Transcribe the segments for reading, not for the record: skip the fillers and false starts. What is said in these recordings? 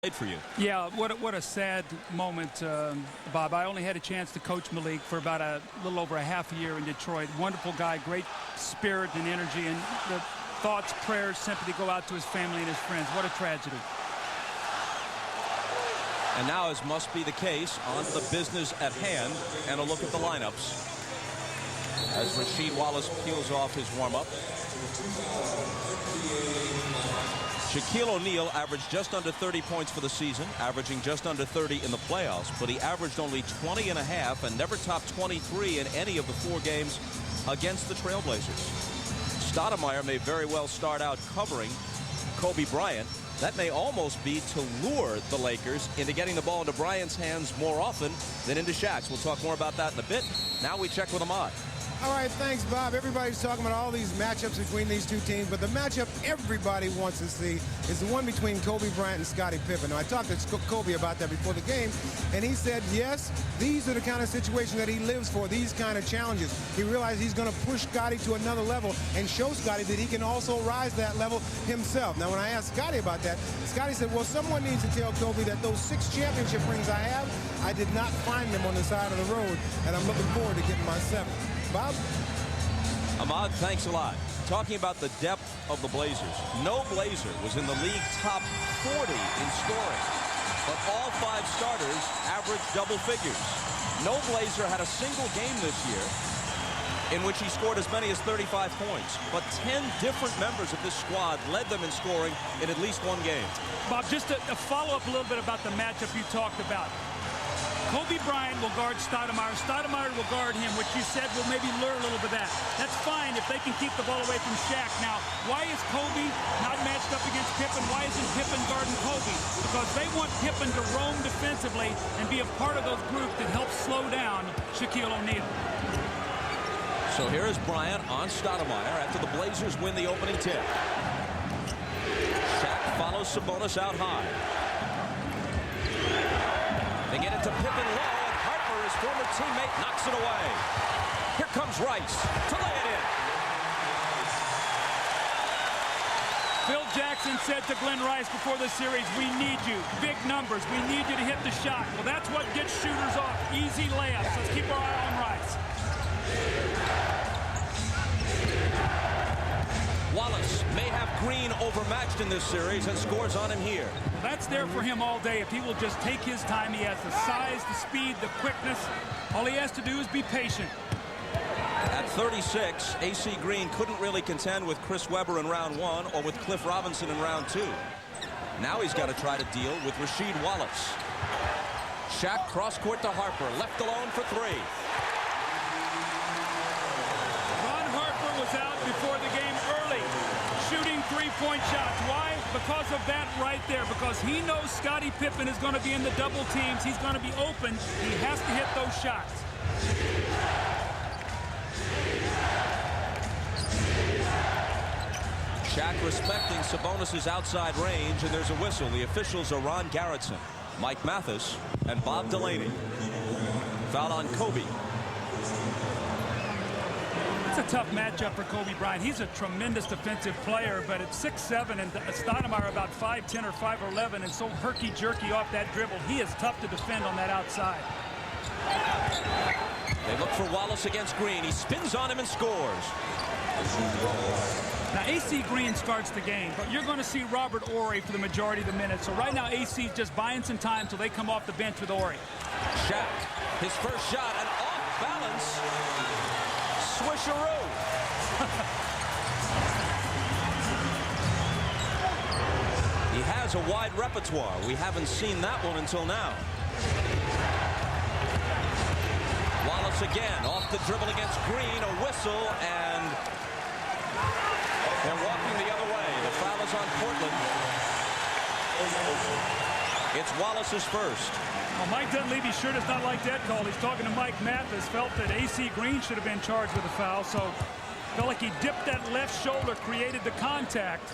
for you. Yeah, what a sad moment, Bob. I only had a chance to coach Malik for about a little over a half a year in Detroit. Wonderful guy, great spirit and energy, and the thoughts, prayers, sympathy go out to his family and his friends. What a tragedy. And now, as must be the case, on to the business at hand and a look at the lineups as Rasheed Wallace peels off his warm-up. Shaquille O'Neal averaged just under 30 points for the season, averaging just under 30 in the playoffs, but he averaged only 20 and a half and never topped 23 in any of the 4 games against the JailBlazers. Stoudemire may very well start out covering Kobe Bryant. That may almost be to lure the Lakers into getting the ball into Bryant's hands more often than into Shaq's. We'll talk more about that in a bit. Now we check with Ahmad. All right, thanks, Bob. Everybody's talking about all these matchups between these two teams, but the matchup everybody wants to see is the one between Kobe Bryant and Scottie Pippen. Now, I talked to Kobe about that before the game, and he said, yes, these are the kind of situations that he lives for, these kind of challenges. He realized he's going to push Scottie to another level and show Scottie that he can also rise that level himself. Now, when I asked Scottie about that, Scottie said, well, someone needs to tell Kobe that those 6 championship rings I have, I did not find them on the side of the road, and I'm looking forward to getting my 7th. Bob? Ahmad, thanks a lot. Talking about the depth of the Blazers. No Blazer was in the league top 40 in scoring, but all 5 starters averaged double figures. No Blazer had a single game this year in which he scored as many as 35 points, but 10 different members of this squad led them in scoring in at least 1 game. Bob, just to follow up a little bit about the matchup you talked about. Kobe Bryant will guard Stoudemire. Stoudemire will guard him, which you said will maybe lure a little bit of that. That's fine if they can keep the ball away from Shaq. Now, why is Kobe not matched up against Pippen? Why isn't Pippen guarding Kobe? Because they want Pippen to roam defensively and be a part of those groups that help slow down Shaquille O'Neal. So here is Bryant on Stoudemire after the Blazers win the opening tip. Shaq follows Sabonis out high. They get it to Pippen low, and Harper, his former teammate, knocks it away. Here comes Rice to lay it in. Phil Jackson said to Glenn Rice before the series, we need you. Big numbers. We need you to hit the shot. Well, that's what gets shooters off. Easy layups. Let's keep our eye on Rice. Wallace may have Green overmatched in this series and scores on him here. Well, that's there for him all day. If he will just take his time, he has the size, the speed, the quickness. All he has to do is be patient. At 36, AC Green couldn't really contend with Chris Webber in round 1 or with Cliff Robinson in round 2. Now he's got to try to deal with Rasheed Wallace. Shaq cross court to Harper, left alone for 3. Ron Harper was out before the game early, shooting 3-point shots. Why? Because of that right there. Because he knows Scottie Pippen is going to be in the double teams. He's going to be open. He has to hit those shots. Shaq respecting Sabonis' outside range, and there's a whistle. The officials are Ron Garrettson, Mike Mathis, and Bob Delaney. Foul on Kobe. It's a tough matchup for Kobe Bryant. He's a tremendous defensive player, but at 6'7", and Stoudemire about 5'10" or 5'11", and so herky-jerky off that dribble, he is tough to defend on that outside. They look for Wallace against Green. He spins on him and scores. Now, AC Green starts the game, but you're going to see Robert Horry for the majority of the minutes. So right now, AC's just buying some time until they come off the bench with Horry. Shaq, his first shot, and off balance. Swisheroo. He has a wide repertoire. We haven't seen that one until now. Wallace again, off the dribble against Green, a whistle, and they're walking the other way. The foul is on Portland. It's Wallace's first. Well, Mike Dunleavy sure does not like that call. He's talking to Mike Mathis. Felt that AC Green should have been charged with a foul, so felt like he dipped that left shoulder, created the contact.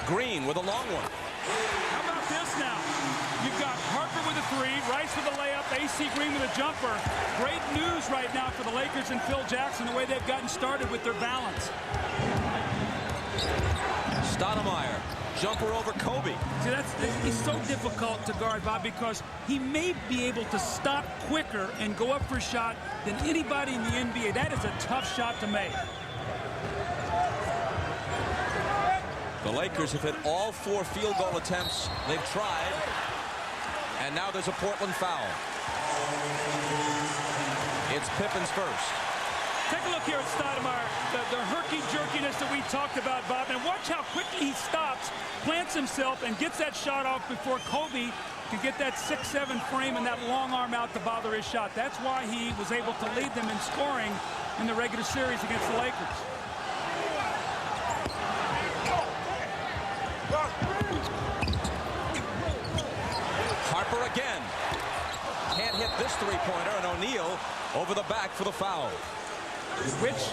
Green with a long one. How about this now? You've got Harper with a 3, Rice with a layup, AC Green with a jumper. Great news right now for the Lakers and Phil Jackson, the way they've gotten started with their balance. Stoudemire, jumper over Kobe. See, he's so difficult to guard, Bob, because he may be able to stop quicker and go up for a shot than anybody in the NBA. That is a tough shot to make. The Lakers have hit all 4 field goal attempts they've tried. And now there's a Portland foul. It's Pippen's first. Take a look here at Stoudemire, the herky-jerkiness that we talked about, Bob. And watch how quickly he stops, plants himself, and gets that shot off before Kobe can get that 6'7" frame and that long arm out to bother his shot. That's why he was able to lead them in scoring in the regular series against the Lakers. Harper again. Can't hit this three-pointer, and O'Neal over the back for the foul. Which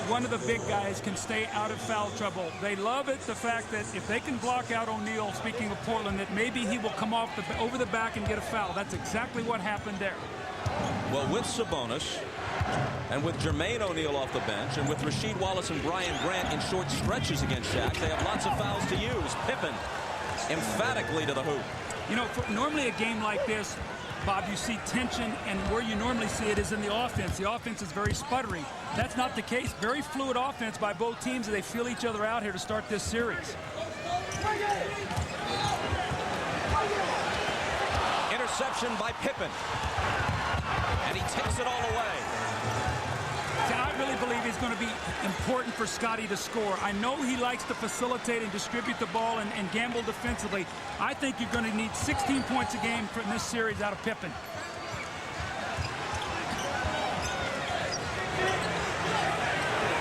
one of the big guys can stay out of foul trouble? They love it, the fact that if they can block out O'Neal, speaking of Portland, that maybe he will come off over the back and get a foul. That's exactly what happened there. Well, with Sabonis and with Jermaine O'Neal off the bench and with Rasheed, Wallace, and Brian Grant in short stretches against Shaq, they have lots of fouls to use. Pippen emphatically to the hoop. You know, normally a game like this, Bob, you see tension, and where you normally see it is in the offense. The offense is very sputtery. That's not the case. Very fluid offense by both teams as they feel each other out here to start this series. Interception by Pippen. And he takes it all away. See, I really believe he's going to be important for Scottie to score. I know he likes to facilitate and distribute the ball and gamble defensively. I think you're going to need 16 points a game in this series out of Pippen.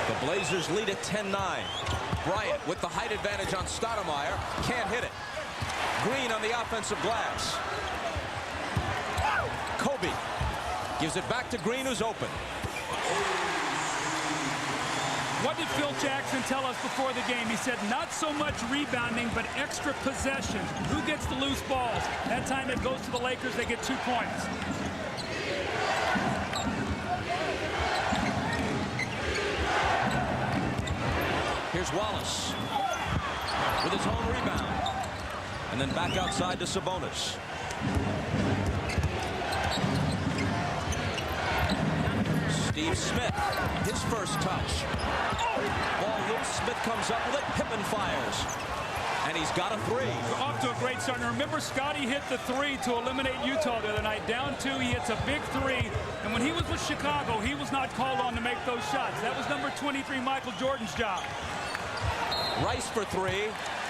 The Blazers lead at 10-9. Bryant with the height advantage on Stoudemire. Can't hit it. Green on the offensive glass. Kobe gives it back to Green, who's open. What did Phil Jackson tell us before the game? He said not so much rebounding, but extra possessions. Who gets the loose balls? That time it goes to the Lakers. They get 2 points. Here's Wallace with his own rebound. And then back outside to Sabonis. Steve Smith, his first touch. Ball loose, Smith comes up with it, Pippen fires. And he's got a 3. We're off to a great start. And remember, Scottie hit the 3 to eliminate Utah the other night. Down 2, he hits a big 3. And when he was with Chicago, he was not called on to make those shots. That was number 23, Michael Jordan's job. Rice for 3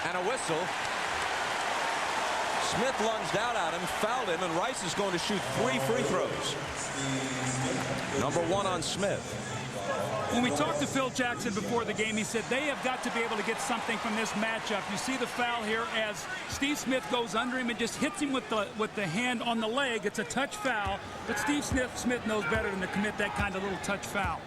and a whistle. Smith lunged out at him, fouled him, and Rice is going to shoot 3 free throws. Number 1 on Smith. When we talked to Phil Jackson before the game, he said they have got to be able to get something from this matchup. You see the foul here as Steve Smith goes under him and just hits him with the hand on the leg. It's a touch foul, but Steve Smith knows better than to commit that kind of little touch foul.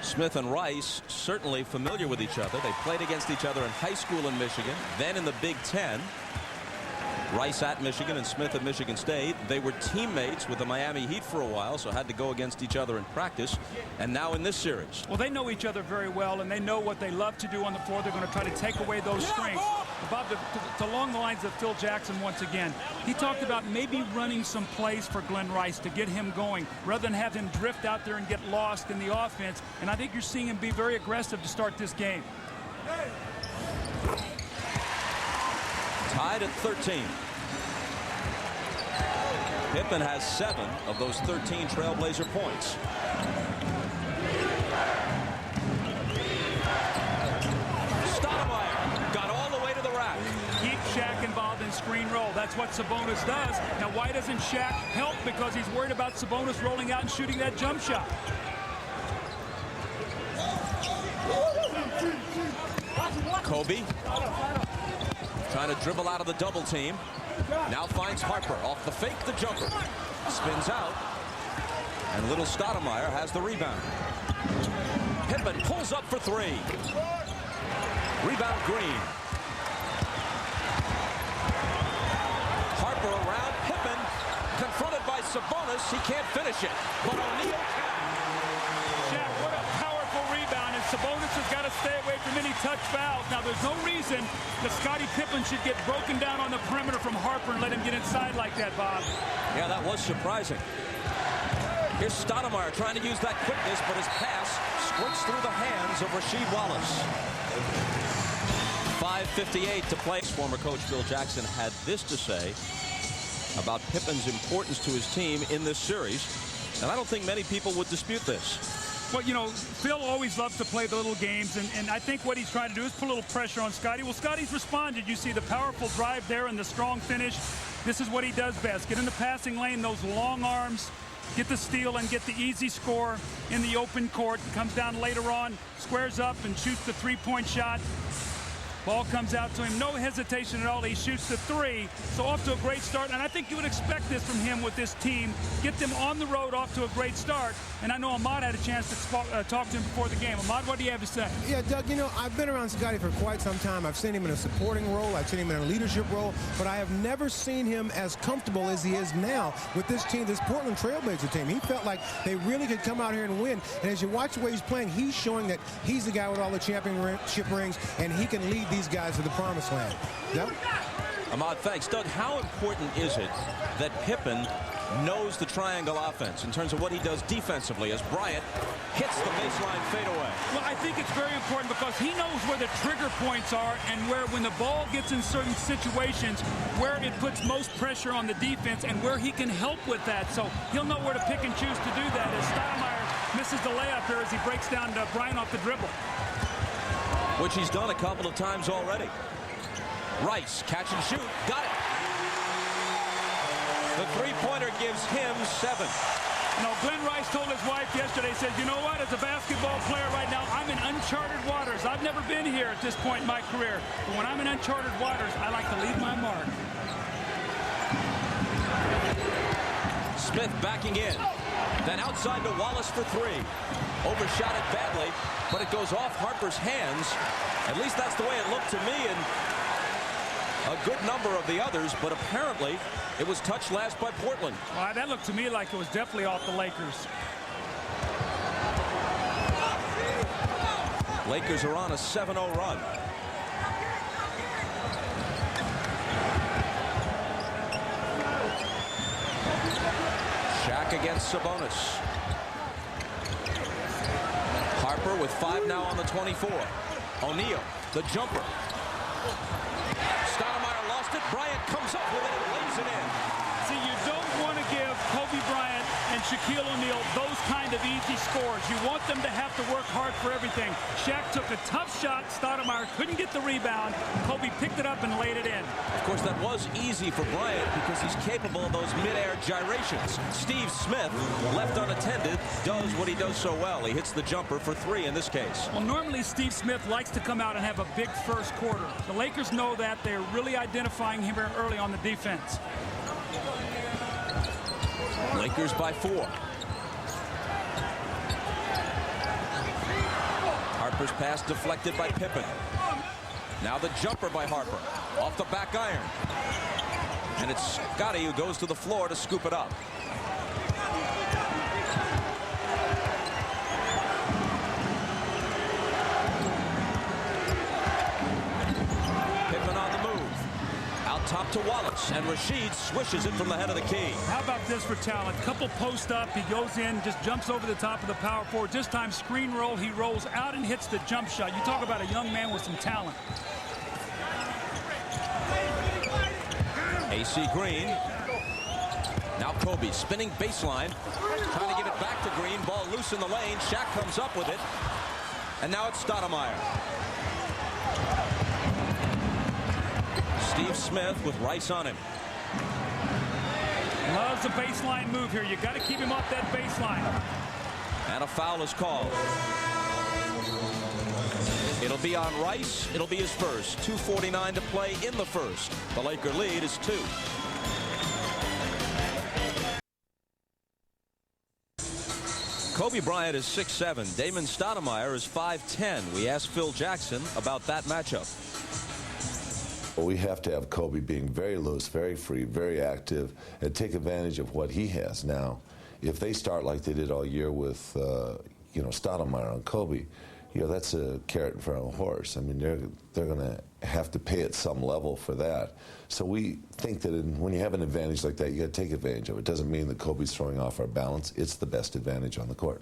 Smith and Rice certainly familiar with each other. They played against each other in high school in Michigan, then in the Big Ten. Rice at Michigan and Smith at Michigan State. They were teammates with the Miami Heat for a while, so had to go against each other in practice. And now in this series. Well, they know each other very well, and they know what they love to do on the floor. They're going to try to take away those strengths. Bob, along the lines of Phil Jackson once again, he talked about maybe running some plays for Glenn Rice to get him going, rather than have him drift out there and get lost in the offense. And I think you're seeing him be very aggressive to start this game. Tied at 13. Pippen has 7 of those 13 Trailblazer points. Stoudemire got all the way to the rack. Keep Shaq involved in screen roll. That's what Sabonis does. Now, why doesn't Shaq help? Because he's worried about Sabonis rolling out and shooting that jump shot. Kobe trying to dribble out of the double team. Now finds Harper off the fake, the jumper. Spins out. And little Stoudemire has the rebound. Pippen pulls up for 3. Rebound Green. Harper around Pippen. Confronted by Sabonis. He can't finish it. But O'Neal can. Shaq, what a powerful rebound. Sabonis has got to stay away from any touch fouls. Now, there's no reason that Scottie Pippen should get broken down on the perimeter from Harper and let him get inside like that, Bob. Yeah, that was surprising. Here's Stoudemire trying to use that quickness, but his pass squirts through the hands of Rasheed Wallace. 5:58 to play. Former coach Phil Jackson had this to say about Pippen's importance to his team in this series, and I don't think many people would dispute this. Well, you know, Phil always loves to play the little games, and I think what he's trying to do is put a little pressure on Scottie. Well, Scottie's responded. You see the powerful drive there and the strong finish. This is what he does best. Get in the passing lane, those long arms, get the steal and get the easy score in the open court. Comes down later on, squares up and shoots the three-point shot. Ball comes out to him, no hesitation at all. He shoots the three, so off to a great start. And I think you would expect this from him with this team. Get them on the road off to a great start. And I know Ahmad had a chance to talk to him before the game. Ahmad, what do you have to say? Yeah, Doug, you know, I've been around Scottie for quite some time. I've seen him in a supporting role. I've seen him in a leadership role. But I have never seen him as comfortable as he is now with this team, this Portland Trailblazer team. He felt like they really could come out here and win. And as you watch the way he's playing, he's showing that he's the guy with all the championship rings, and he can lead these guys to the promised land. Doug? Ahmad, thanks. Doug, how important is it that Pippen knows the triangle offense in terms of what he does defensively as Bryant hits the baseline fadeaway? Well, I think it's very important because he knows where the trigger points are and where, when the ball gets in certain situations, where it puts most pressure on the defense and where he can help with that. So he'll know where to pick and choose to do that as Stoudemire misses the layup here as he breaks down to Bryant off the dribble. Which he's done a couple of times already. Rice, catch and shoot, got it. The three-pointer gives him 7. You know, Glenn Rice told his wife yesterday, he said, you know what, as a basketball player right now, I'm in uncharted waters. I've never been here at this point in my career. But when I'm in uncharted waters, I like to leave my mark. Smith backing in. Then outside to Wallace for 3. Overshot it badly, but it goes off Harper's hands. At least that's the way it looked to me, and a good number of the others, but apparently it was touched last by Portland. Well, that looked to me like it was definitely off the Lakers. Lakers are on a 7-0 run. Shaq against Sabonis. Harper with 5 now on the 24. O'Neal, the jumper. Stoudemire lost it. Bryant comes up with it and lays it in. See, you don't want to give Kobe Bryant and Shaquille O'Neal those kind of easy scores. You want them to have to work hard for everything. Shaq took a tough shot. Stoudemire couldn't get the rebound. Kobe picked it up and laid it in. Of course, that was easy for Bryant because he's capable of those mid-air gyrations. Steve Smith, left unattended, does what he does so well. He hits the jumper for 3 in this case. Well, normally Steve Smith likes to come out and have a big first quarter. The Lakers know that. They're really identifying him very early on the defense. Lakers by 4. Harper's pass deflected by Pippen. Now the jumper by Harper. Off the back iron. And it's Scottie who goes to the floor to scoop it up. Pippen on the move. Out top to Wallace, and Rasheed swishes it from the head of the key. How about this for talent? Couple post up, he goes in, just jumps over the top of the power forward. This time screen roll, he rolls out and hits the jump shot. You talk about a young man with some talent. AC Green. Now Kobe spinning baseline, trying to give it back to Green. Ball loose in the lane. Shaq comes up with it, and now it's Stoudemire. Steve Smith with Rice on him. Loves the baseline move here. You got to keep him off that baseline. And a foul is called. It'll be on Rice. It'll be his first. 2:49 to play in the first. The Laker lead is 2. Kobe Bryant is 6'7". Damon Stoudemire is 5'10". We asked Phil Jackson about that matchup. Well, we have to have Kobe being very loose, very free, very active, and take advantage of what he has. Now, if they start like they did all year with, Stoudemire on Kobe, you know, that's a carrot in front of a horse. I mean, they're going to have to pay at some level for that. So we think that when you have an advantage like that, you got to take advantage of it. It doesn't mean that Kobe's throwing off our balance. It's the best advantage on the court.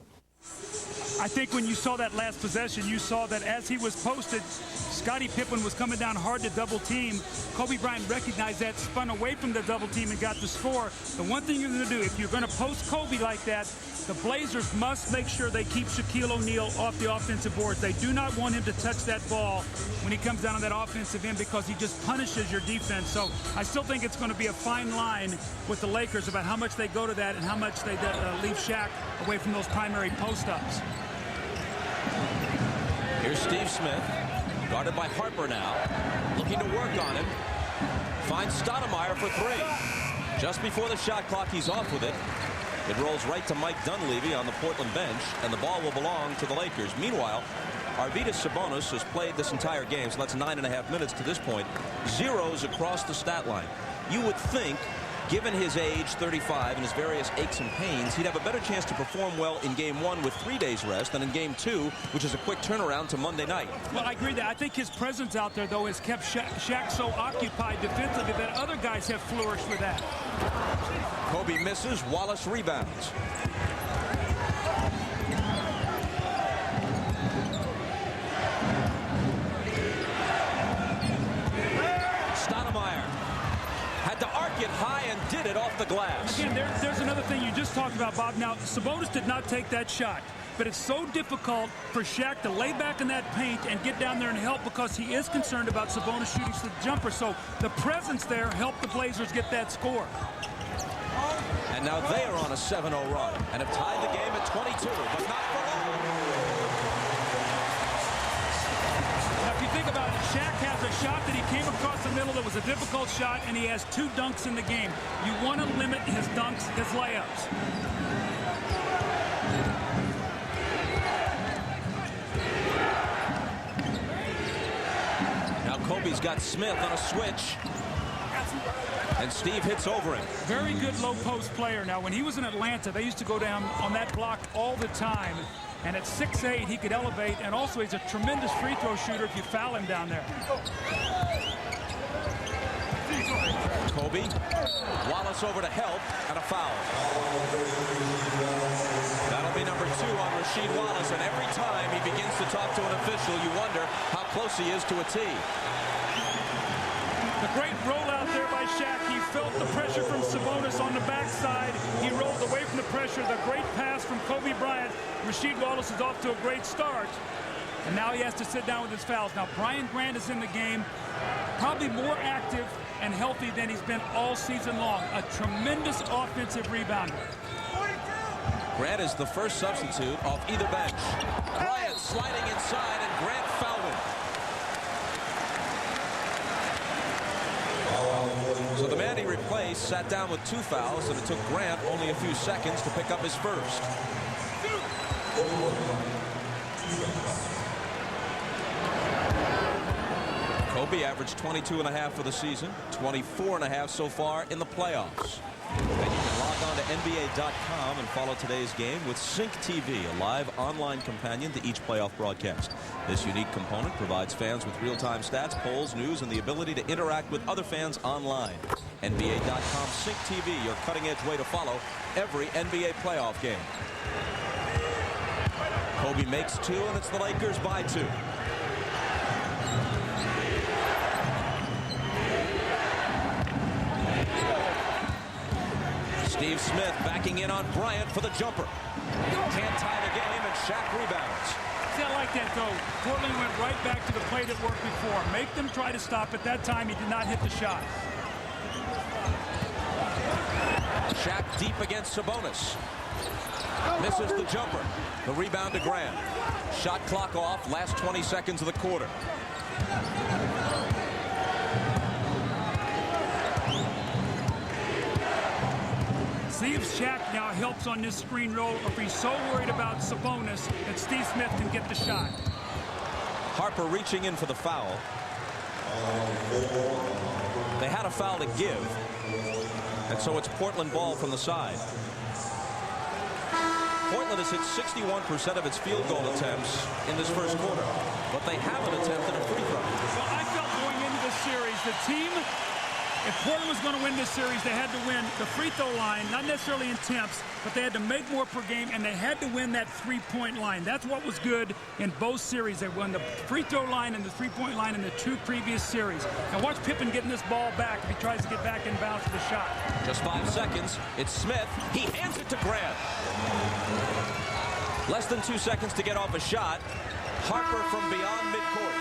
I think when you saw that last possession, you saw that as he was posted, Scottie Pippen was coming down hard to double team. Kobe Bryant recognized that, spun away from the double team and got the score. The one thing you're going to do, if you're going to post Kobe like that, the Blazers must make sure they keep Shaquille O'Neal off the offensive boards. They do not want him to touch that ball when he comes down on that offensive end because he just punishes your defense. So I still think it's going to be a fine line with the Lakers about how much they go to that and how much they leave Shaq away from those primary post-ups. Here's Steve Smith, guarded by Harper now, looking to work on him. Finds Stoudemire for three. Just before the shot clock, he's off with it. It rolls right to Mike Dunleavy on the Portland bench, and the ball will belong to the Lakers. Meanwhile, Arvydas Sabonis has played this entire game, so that's 9.5 minutes to this point. Zeros across the stat line. You would think, given his age, 35, and his various aches and pains, he'd have a better chance to perform well in Game 1 with 3 days rest than in Game 2, which is a quick turnaround to Monday night. Well, I agree that. I think his presence out there, though, has kept Shaq so occupied defensively that other guys have flourished with that. Kobe misses. Wallace rebounds. Stoudemire had to arc it high and did it off the glass. Again, there's another thing you just talked about, Bob. Now, Sabonis did not take that shot, but it's so difficult for Shaq to lay back in that paint and get down there and help because he is concerned about Sabonis shooting the jumper. So the presence there helped the Blazers get that score. And now they are on a 7-0 run and have tied the game at 22, but not for long. Now, if you think about it, Shaq has a shot that he came across the middle that was a difficult shot, and he has 2 dunks in the game. You want to limit his dunks, his layups. Now Kobe's got Smith on a switch. And Steve hits over him. Very good low post player. Now, when he was in Atlanta, they used to go down on that block all the time. And at 6'8", he could elevate. And also, he's a tremendous free throw shooter if you foul him down there. Kobe. Wallace over to help. And a foul. That'll be number 2 on Rasheed Wallace. And every time he begins to talk to an official, you wonder how close he is to a tee. The great rollout there by Shaq. He felt the pressure from Sabonis on the backside. He rolled away from the pressure. The great pass from Kobe Bryant. Rasheed Wallace is off to a great start. And now he has to sit down with his fouls. Now, Brian Grant is in the game, probably more active and healthy than he's been all season long. A tremendous offensive rebounder. Grant is the first substitute off either bench. Bryant sliding inside, and Grant fouled him. So the man he replaced sat down with 2 fouls, and it took Grant only a few seconds to pick up his first. Kobe averaged 22.5 for the season, 24.5 so far in the playoffs. And you can log on to NBA.com and follow today's game with Sync TV, a live online companion to each playoff broadcast. This unique component provides fans with real-time stats, polls, news, and the ability to interact with other fans online. NBA.com Sync TV, your cutting-edge way to follow every NBA playoff game. Kobe makes 2, and it's the Lakers by 2. Steve Smith backing in on Bryant for the jumper. Can't tie the game, and Shaq rebounds. See, I like that, though. Portland went right back to the play that worked before. Make them try to stop. At that time, he did not hit the shot. Shaq deep against Sabonis. Misses the jumper. The rebound to Grant. Shot clock off. Last 20 seconds of the quarter. See if Shaq now helps on this screen roll, or if he's so worried about Sabonis that Steve Smith can get the shot. Harper reaching in for the foul. They had a foul to give, and so it's Portland ball from the side. Portland Portland has hit 61% of its field goal attempts in this first quarter, but they haven't attempted a free throw. Well, I felt going into this series, the team, if Portland was going to win this series, they had to win the free throw line, not necessarily in attempts, but they had to make more per game, and they had to win that three-point line. That's what was good in both series. They won the free throw line and the three-point line in the two previous series. Now watch Pippen getting this ball back if he tries to get back in bounds for the shot. Just 5 seconds. It's Smith. He hands it to Grant. Less than 2 seconds to get off a shot. Harper from beyond midcourt.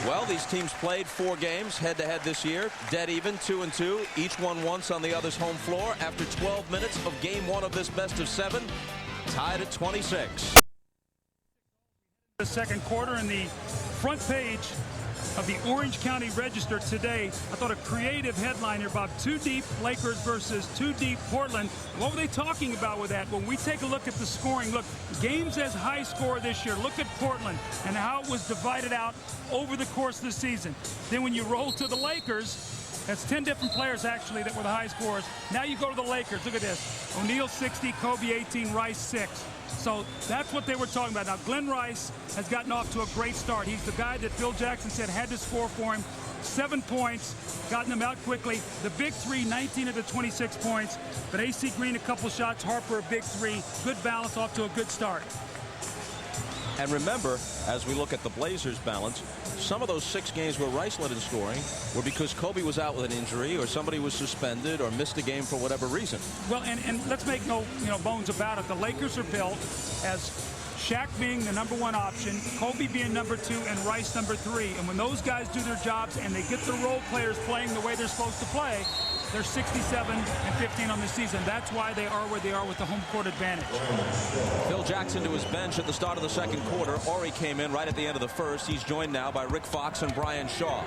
Well, these teams played 4 games head-to-head this year. Dead even, 2-2. Each won once on the other's home floor. After 12 minutes of game 1 of this best-of-7, tied at 26. The second quarter, in the front page of the Orange County Register today, I thought a creative headline here, Bob. 2 deep Lakers versus 2 deep Portland. What were they talking about with that? When we take a look at the scoring, look, games as high score this year. Look at Portland and how it was divided out over the course of the season. Then when you roll to the Lakers, that's 10 different players actually that were the high scorers. Now you go to the Lakers. Look at this. O'Neal 60, Kobe 18, Rice 6. So that's what they were talking about. Now, Glenn Rice has gotten off to a great start. He's the guy that Phil Jackson said had to score for him. 7 points, gotten them out quickly. The big 3, 19 of the 26 points. But AC Green, a couple shots. Harper, a big 3. Good balance, off to a good start. And remember, as we look at the Blazers' balance, some of those 6 games where Rice led in scoring were because Kobe was out with an injury or somebody was suspended or missed a game for whatever reason. Well, and let's make no bones about it. The Lakers are built as Shaq being the #1 option, Kobe being #2, and Rice #3. And when those guys do their jobs and they get the role players playing the way they're supposed to play, they're 67-15 on the season. That's why they are where they are with the home court advantage. Phil Jackson to his bench at the start of the second quarter. Horry came in right at the end of the first. He's joined now by Rick Fox and Brian Shaw.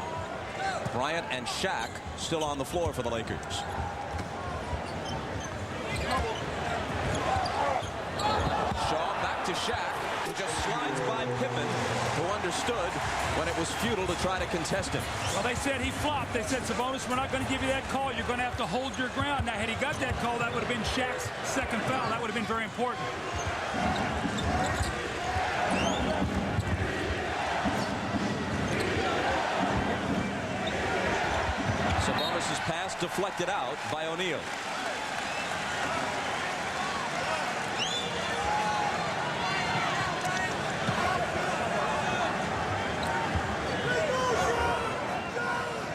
Bryant and Shaq still on the floor for the Lakers. Shaw back to Shaq, who just slides by Pippen, who understood when it was futile to try to contest him. Well, they said he flopped. They said, Sabonis, we're not going to give you that call. You're going to have to hold your ground. Now, had he got that call, that would have been Shaq's second foul. That would have been very important. Sabonis' pass deflected out by O'Neal.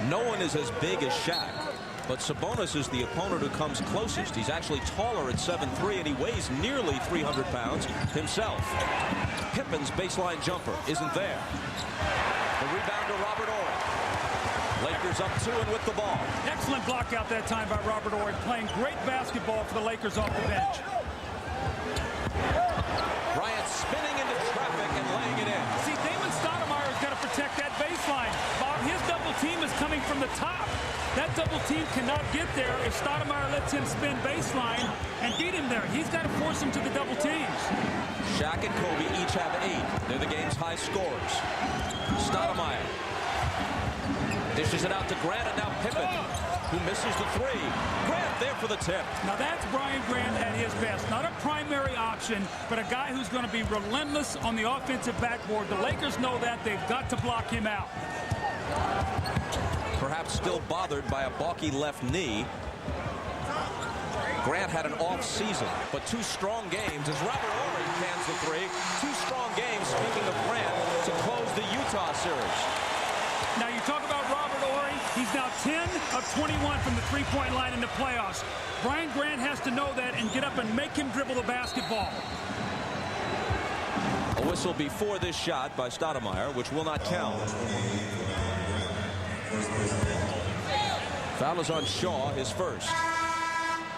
No one is as big as Shaq, but Sabonis is the opponent who comes closest. He's actually taller at 7'3", and he weighs nearly 300 pounds himself. Pippen's baseline jumper isn't there. The rebound to Robert Horry. Lakers up 2 and with the ball. Excellent block out that time by Robert Horry, playing great basketball for the Lakers off the bench. Bryant spinning into traffic and laying it in. See, Damon Stoudemire's got to protect that baseline. Bob, his double team is coming from the top. That double team cannot get there if Stoudemire lets him spin baseline and beat him there. He's got to force him to the double teams. Shaq and Kobe each have 8. They're the game's high scorers. Stoudemire dishes it out to Grant, and now Pippen, who misses the 3. Grant there for the tip. Now that's Brian Grant at his best. Not a primary option, but a guy who's going to be relentless on the offensive backboard. The Lakers know that. They've got to block him out. Perhaps still bothered by a balky left knee. Grant had an off season, but 2 strong games as Robert Horry cans the 3. 2 strong games, speaking of Grant, to close the Utah series. Now you talk about Robert Horry. He's now 10 of 21 from the three-point line in the playoffs. Brian Grant has to know that and get up and make him dribble the basketball. A whistle before this shot by Stoudemire, which will not count. Foul is on Shaw, his first.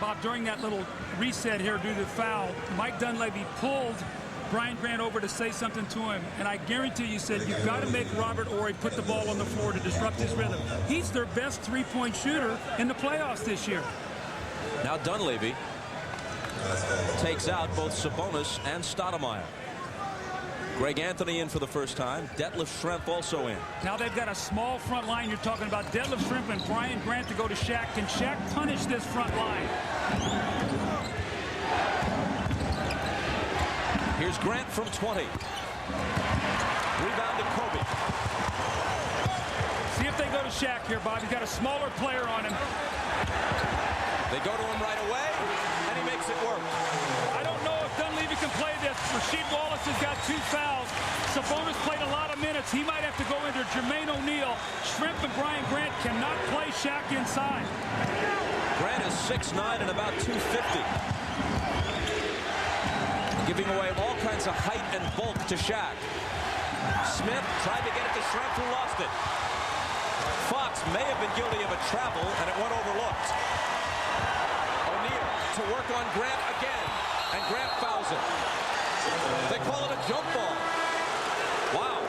Bob, during that little reset here due to the foul, Mike Dunleavy pulled Brian Grant over to say something to him, and I guarantee you said, you've got to make Robert Horry put the ball on the floor to disrupt his rhythm. He's their best three-point shooter in the playoffs this year. Now Dunleavy takes out both Sabonis and Stoudemire. Greg Anthony in for the first time. Detlef Schrempf also in. Now they've got a small front line. You're talking about Detlef Schrempf and Brian Grant to go to Shaq. Can Shaq punish this front line? Here's Grant from 20. Rebound to Kobe. See if they go to Shaq here, Bob. He's got a smaller player on him. They go to him right away, and he makes it work. I don't know if Dunleavy can play this. Rasheed Wallace has got 2 fouls. Sabonis played a lot of minutes. He might have to go into Jermaine O'Neal. Schrempf and Brian Grant cannot play Shaq inside. Grant is 6'9" and about 250. Giving away all kinds of height and bulk to Shaq. Smith tried to get it to Schrempf, who lost it. Fox may have been guilty of a travel, and it went overlooked. O'Neal to work on Grant again, and Grant fouls it. They call it a jump ball. Wow.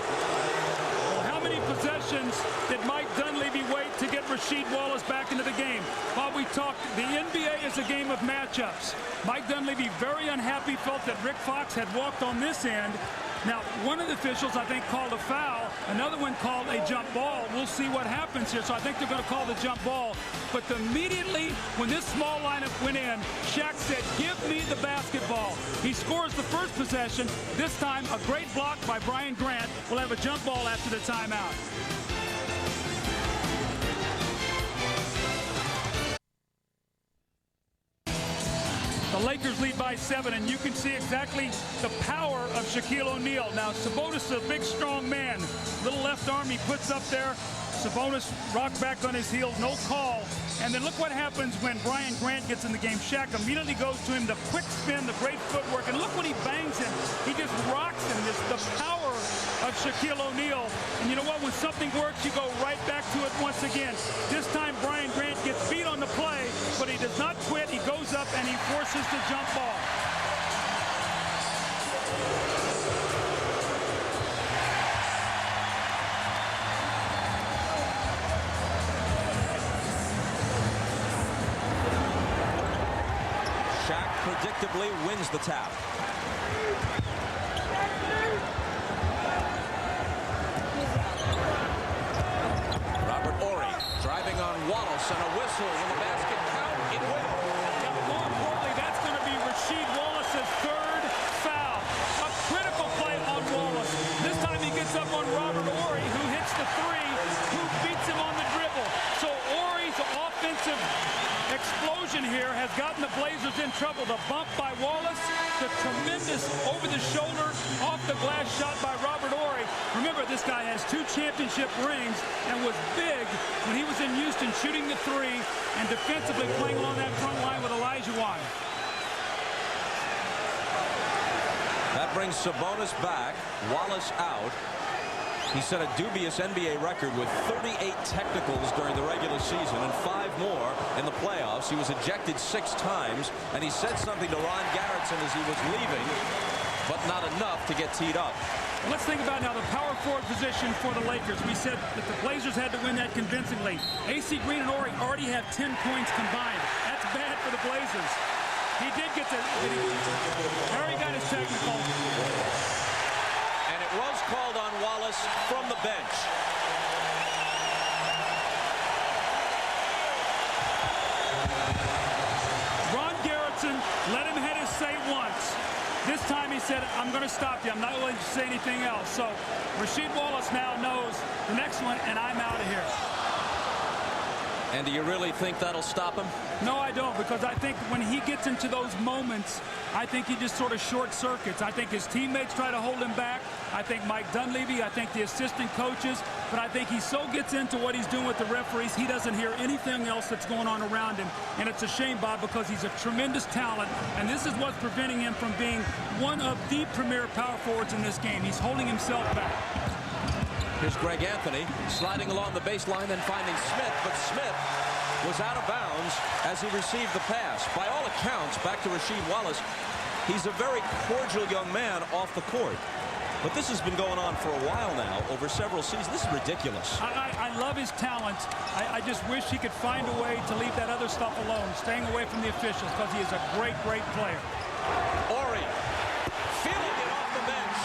Well, how many possessions did Mike Dunleavy wait to get Rasheed Wallace back into the game? While we talked, the NBA is a game of matchups. Mike Dunleavy, very unhappy, felt that Rick Fox had walked on this end. Now, one of the officials, I think, called a foul. Another one called a jump ball. We'll see what happens here. So I think they're going to call the jump ball. But immediately, when this small lineup went in, Shaq said, "Give me the basketball." He scores the first possession. This time, a great block by Brian Grant. We'll have a jump ball after the timeout. The Lakers lead by 7, and you can see exactly the power of Shaquille O'Neal. Now, Sabonis is a big, strong man. Little left arm he puts up there. Sabonis rocked back on his heels, no call. And then look what happens when Brian Grant gets in the game. Shaq immediately goes to him, the quick spin, the great footwork, and look what he bangs him. He just rocks him. This the power of Shaquille O'Neal. And you know what? When something works, you go right back to it once again. This time, Brian Grant gets beat on the play, but he does not quit. He goes up and he forces the jump ball. Shaq predictably wins the tap. Robert Horry driving on Wallace, and a whistle when the basket count. It will. Now, more importantly, that's going to be Rasheed Wallace's 3rd foul. A critical play on Wallace. This time he gets up on Robert Horry, who hits the 3, who beats him on the dribble. So Horry's offensive explosion here has gotten the Blazers in trouble. The bump by Wallace, the tremendous over-the-shoulder, off-the-glass shot by Robert Horry. Remember, this guy has 2 championship rings and was big when he was in Houston shooting the 3 and defensively playing along that front line with Olajuwon. That brings Sabonis back, Wallace out. He set a dubious NBA record with 38 technicals during the regular season and 5 more in the playoffs. He was ejected 6 times, and he said something to Ron Garretson as he was leaving, but not enough to get teed up. Well, let's think about now the power forward position for the Lakers. We said that the Blazers had to win that convincingly. AC Green and Horry already have 10 points combined. That's bad for the Blazers. He did get the... Harry got his technical. Was called on Wallace from the bench. Ron Garretson let him have his say once. This time he said, "I'm going to stop you. I'm not willing to say anything else." So Rasheed Wallace now knows the next one, and I'm out of here. And do you really think that'll stop him? No, I don't, because I think when he gets into those moments, I think he just sort of short circuits. I think his teammates try to hold him back. I think Mike Dunleavy, I think the assistant coaches, but I think he so gets into what he's doing with the referees, he doesn't hear anything else that's going on around him. And it's a shame, Bob, because he's a tremendous talent, and this is what's preventing him from being one of the premier power forwards in this game. He's holding himself back. Here's Greg Anthony sliding along the baseline and finding Smith, but Smith was out of bounds as he received the pass. By all accounts, back to Rasheed Wallace, he's a very cordial young man off the court. But this has been going on for a while now, over several seasons. This is ridiculous. I love his talent. I just wish he could find a way to leave that other stuff alone, staying away from the officials, because he is a great, great player. Horry feeling it off the bench.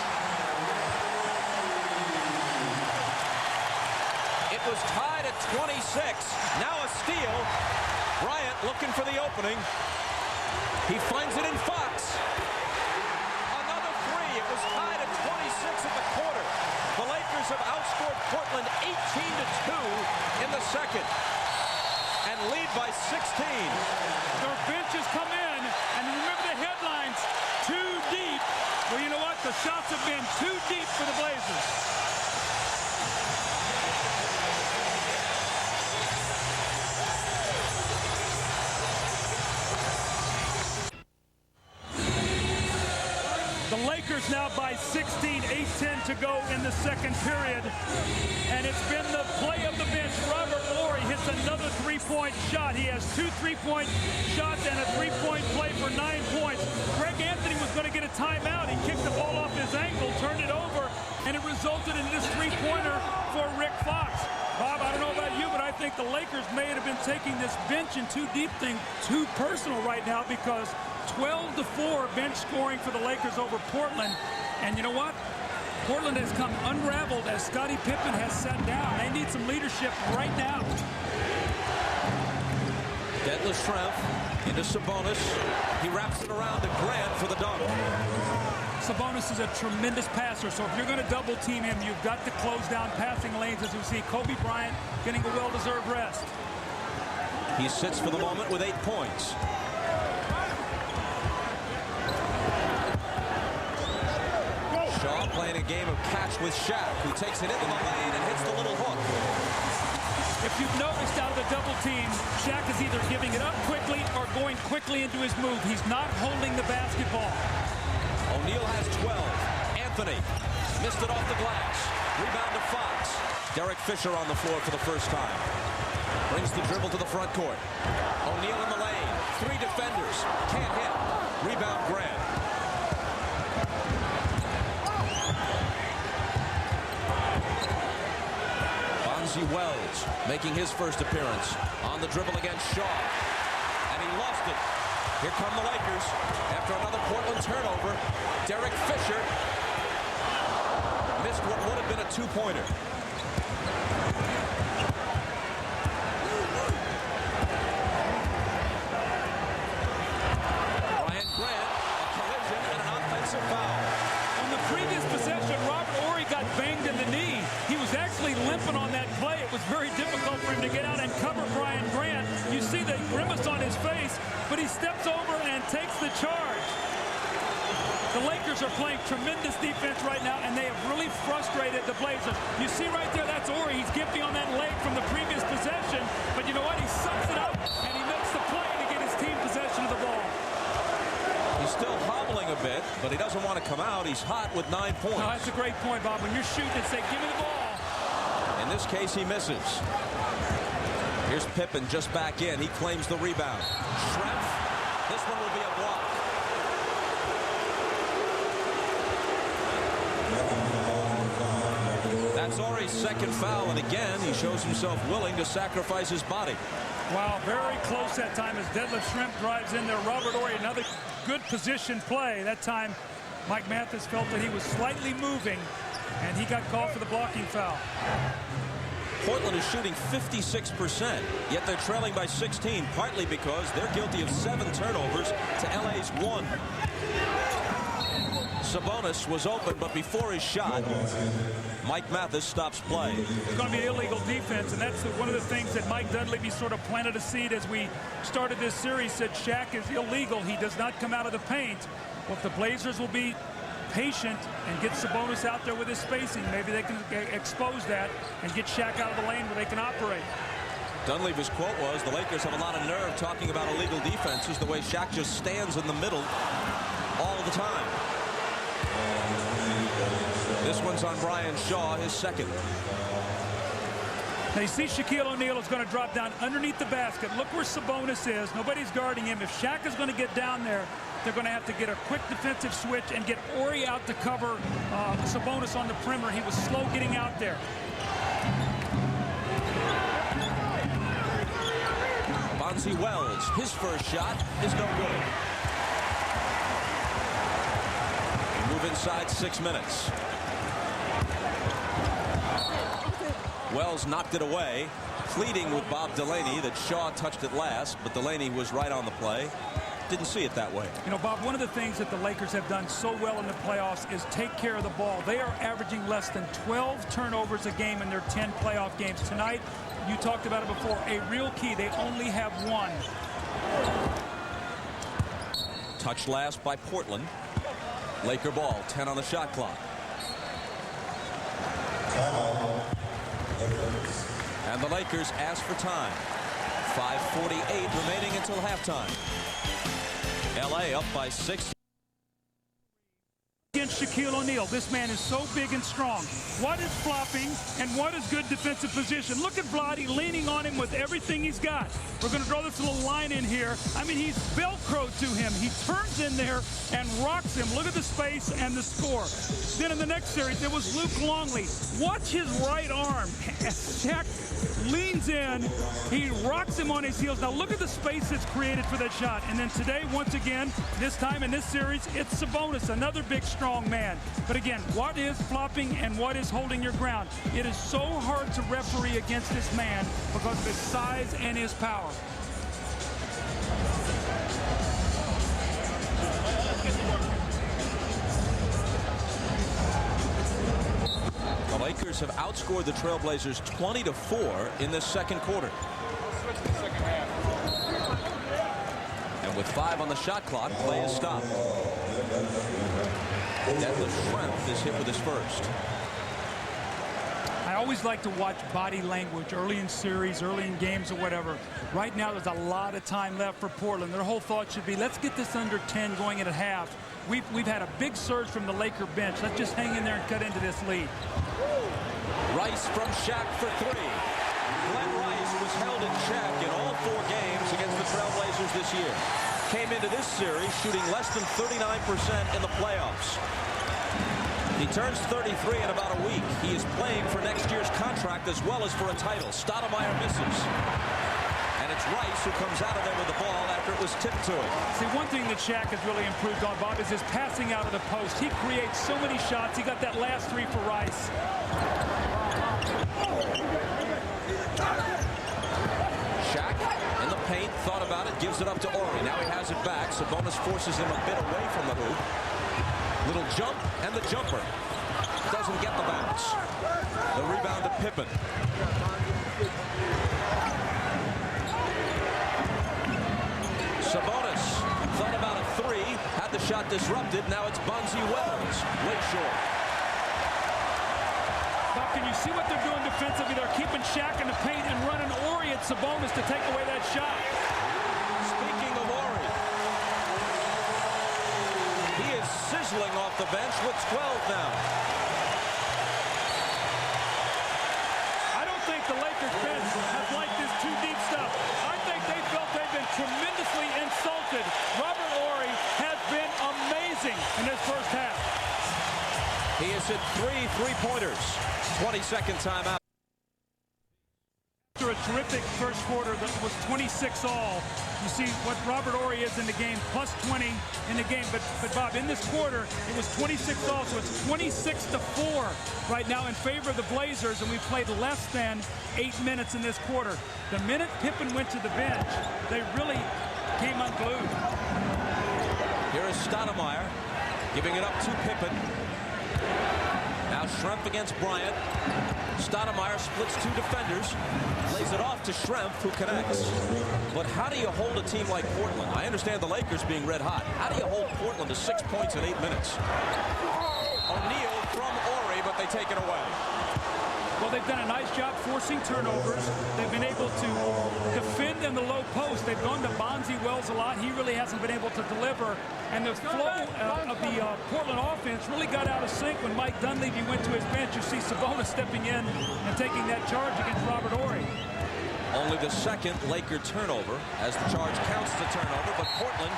was tied at 26. Now a steal. Bryant looking for the opening. He finds it in Fox. Another three. It was tied at 26 at the quarter. The Lakers have outscored Portland 18-2 in the second and lead by 16. Their benches come in, and remember the headlines, too deep. Well, you know what? The shots have been too deep for the Blazers. The Lakers now by 16, 8:10 to go in the second period. And it's been the play of the bench. Robert Horry hits another three-point shot. He has 2 3-point shots and a 3-point play for 9 points. Greg Anthony was going to get a timeout. He kicked the ball off his ankle, turned it over, and it resulted in this three-pointer for Rick Fox. Bob, I don't know about you, but I think the Lakers may have been taking this bench and too deep thing too personal right now, because 12-4 bench scoring for the Lakers over Portland. And you know what? Portland has come unraveled as Scottie Pippen has sat down. They need some leadership right now. Detlef Schrempf into Sabonis. He wraps it around to Grant for the dunk. Sabonis is a tremendous passer, so if you're going to double team him, you've got to close down passing lanes, as we see Kobe Bryant getting a well-deserved rest. He sits for the moment with 8 points. Shaw playing a game of catch with Shaq, who takes it into the lane and hits the little hook. If you've noticed out of the double team, Shaq is either giving it up quickly or going quickly into his move. He's not holding the basketball. O'Neal has 12. Anthony missed it off the glass. Rebound to Fox. Derek Fisher on the floor for the first time. Brings the dribble to the front court. O'Neal in the lane. 3 defenders. Can't hit. Rebound Grant. Wells making his first appearance on the dribble against Shaw, and he lost it. Here come the Lakers after another Portland turnover. Derek Fisher missed what would have been a 2-pointer. Brian Grant, a collision and an offensive foul. On the previous possession, Robert Horry got banged in the knee. He was actually limping on that play. It was very difficult for him to get out and cover Brian Grant. You see the grimace on his face, but he steps over and takes the charge. The Lakers are playing tremendous defense right now, and they have really frustrated the Blazers. You see right there, that's Horry. He's gifting on that leg from the previous possession, but you know what? He sucks it up, and he makes the play to get his team possession of the ball. He's still hobbling a bit, but he doesn't want to come out. He's hot with 9 points. No, that's a great point, Bob. When you're shooting and say, give me the ball. In this case, he misses. Here's Pippen just back in. He claims the rebound. Schrempf. This one will be a block. That's Horry's second foul, and again, he shows himself willing to sacrifice his body. Wow, very close that time as Detlef Schrempf drives in there. Robert Horry, another good position play. That time, Mike Mathis felt that he was slightly moving, and he got called for the blocking foul. Portland is shooting 56%, yet they're trailing by 16, partly because they're guilty of 7 turnovers to LA's 1. Sabonis was open, but before his shot, Mike Mathis stops play. It's going to be illegal defense, and that's one of the things that Mike Dunleavy sort of planted a seed as we started this series, said Shaq is illegal. He does not come out of the paint. Well, if the Blazers will be patient and get Sabonis out there with his spacing, maybe they can expose that and get Shaq out of the lane where they can operate. Dunleavy's quote was, the Lakers have a lot of nerve talking about illegal defenses, the way Shaq just stands in the middle all the time. This one's on Brian Shaw, his second. Now you see Shaquille O'Neal is going to drop down underneath the basket. Look where Sabonis is. Nobody's guarding him. If Shaq is going to get down there, they're going to have to get a quick defensive switch and get Horry out to cover Sabonis on the perimeter. He was slow getting out there. Bonzi Wells, his first shot is no good. We move inside 6 minutes. Wells knocked it away, pleading with Bob Delaney that Shaw touched it last, but Delaney was right on the play. Didn't see it that way. You know, Bob, one of the things that the Lakers have done so well in the playoffs is take care of the ball. They are averaging less than 12 turnovers a game in their 10 playoff games. Tonight, you talked about it before, a real key. They only have one. Touched last by Portland. Laker ball, 10 on the shot clock. And the Lakers ask for time. 5:48 remaining until halftime. LA up by 6. Against Shaquille O'Neal. This man is so big and strong. What is flopping and what is good defensive position? Look at Vlade leaning on him with everything he's got. We're going to draw this little line in here. I mean, he's Velcroed to him. He turns in there and rocks him. Look at the space and the score. Then in the next series, it was Luke Longley. Watch his right arm. Shaq leans in. He rocks him on his heels. Now look at the space that's created for that shot. And then today, once again, this time in this series, it's Sabonis, another big, strong man. But again, what is flopping and what is holding your ground? It is so hard to referee against this man because of his size and his power. The Lakers have outscored the TrailBlazers 20-4 in this second quarter. And with 5 on the shot clock, play is stopped. Deadlift Schrempf is hit with his first. I always like to watch body language early in series, early in games or whatever. Right now, there's a lot of time left for Portland. Their whole thought should be, let's get this under 10 going at half. We've had a big surge from the Laker bench. Let's just hang in there and cut into this lead. Rice from Shaq for 3. Glenn Rice was held in check in all 4 games against the TrailBlazers this year. Came into this series shooting less than 39% in the playoffs. He turns 33 in about a week. He is playing for next year's contract as well as for a title. Stoudemire misses. And it's Rice who comes out of there with the ball after it was tipped to him. See, one thing that Shaq has really improved on, Bob, is his passing out of the post. He creates so many shots. He got that last 3 for Rice. Shaq in the paint, thought about it, gives it up to Ori. Now he has it back. Sabonis forces him a bit away from the hoop. Little jump, and the jumper doesn't get the bounce. The rebound to Pippen. Sabonis thought about a 3, had the shot disrupted. Now it's Bonzi Wells, way short. Bob, can you see what they're doing defensively? They're keeping Shaq in the paint and running Ori at Sabonis to take away that shot. Speaking of Ori, he is sizzling off the bench with 12 now. I don't think the Lakers bench has liked this too deep stuff. I think they felt they've been tremendously insulted. Robert Ori has been amazing in this first half. He has hit 3 3-pointers. 20-second timeout. After a terrific first quarter that was 26 all, you see what Robert Ori is in the game, plus 20 in the game. But Bob, in this quarter, it was 26 all, so it's 26-4 right now in favor of the Blazers, and we played less than 8 minutes in this quarter. The minute Pippen went to the bench, they really came unglued. Here is Stoudemire giving it up to Pippen. Now Schrempf against Bryant. Stoudemire splits 2 defenders. Lays it off to Schrempf, who connects. But how do you hold a team like Portland? I understand the Lakers being red hot. How do you hold Portland to 6 points in 8 minutes? O'Neal from Ori, but they take it away. Well, they've done a nice job forcing turnovers. They've been able to defend in the low post. They've gone to Bonzi Wells a lot. He really hasn't been able to deliver. And the flow of the Portland offense really got out of sync when Mike Dunleavy went to his bench. You see Sabonis stepping in and taking that charge against Robert Ori. Only the second Laker turnover, as the charge counts the turnover, but Portland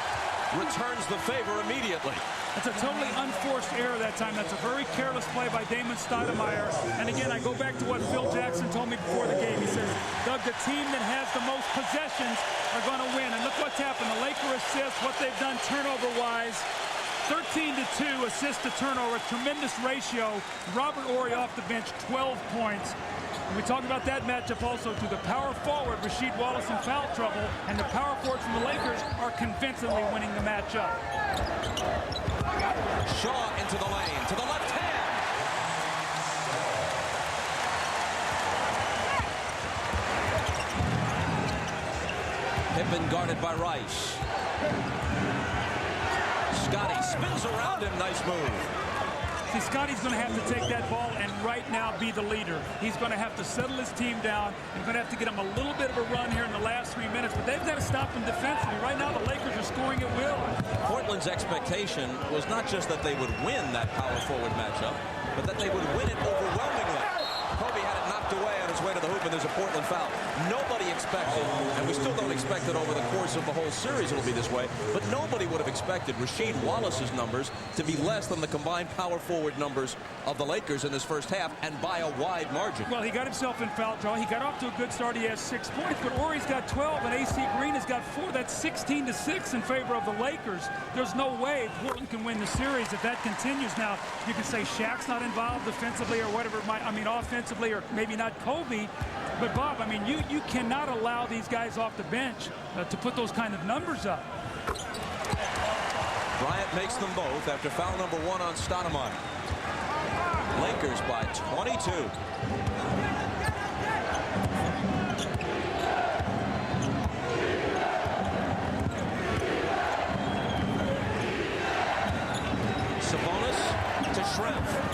returns the favor immediately. It's a totally unforced error that time. That's a very careless play by Damon Stoudemire. And again, I go back to what Phil Jackson told me before the game. He says, Doug, the team that has the most possessions are going to win. And look what's happened. The Laker assists, what they've done turnover-wise. 13-2 assist to turnover, tremendous ratio. Robert Ori off the bench, 12 points. And we talked about that matchup also to the power forward, Rasheed Wallace, in foul trouble, and the power forwards from the Lakers are convincingly winning the matchup. Shaw into the lane, to the left hand. Pippen guarded by Rice. Scottie spins around him, nice move. See, Scottie's going to have to take that ball and right now be the leader. He's going to have to settle his team down and going to have to get him a little bit of a run here in the last 3 minutes, but they've got to stop him defensively. Right now, the Lakers are scoring at will. Portland's expectation was not just that they would win that power forward matchup, but that they would win it overwhelmingly. Kobe had it knocked away on his way to the hoop, and there's a Portland foul. Nobody expected, and we still don't expect it over the course of the whole series it'll be this way, but nobody would have expected Rasheed Wallace's numbers to be less than the combined power forward numbers of the Lakers in this first half, and by a wide margin. Well, he got himself in foul trouble. He got off to a good start. He has 6 points, but Horry's got 12, and AC Green has got 4. That's 16-6 in favor of the Lakers. There's no way Portland can win the series if that continues. Now, you can say Shaq's not involved defensively or whatever it might, offensively, or maybe not Kobe. But, Bob, you cannot allow these guys off the bench to put those kind of numbers up. Bryant makes them both after foul number 1 on Stoudemire. Lakers by 22.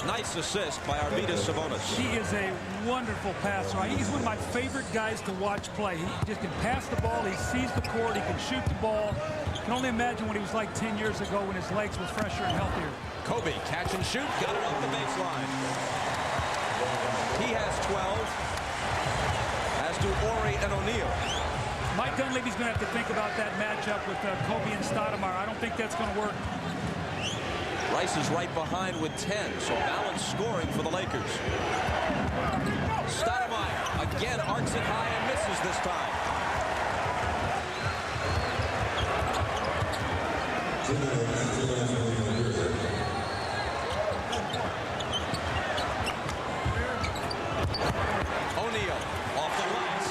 Nice assist by Arvydas Sabonis. He is a wonderful passer. He's one of my favorite guys to watch play. He just can pass the ball. He sees the court. He can shoot the ball. I can only imagine what he was like 10 years ago when his legs were fresher and healthier. Kobe, catch and shoot. Got it off the baseline. He has 12. As do Horry and O'Neal. Mike Dunleavy's going to have to think about that matchup with Kobe and Stoudemire. I don't think that's going to work. Rice is right behind with 10, so balanced scoring for the Lakers. Stoudemire again arcs it high and misses this time. O'Neal off the glass.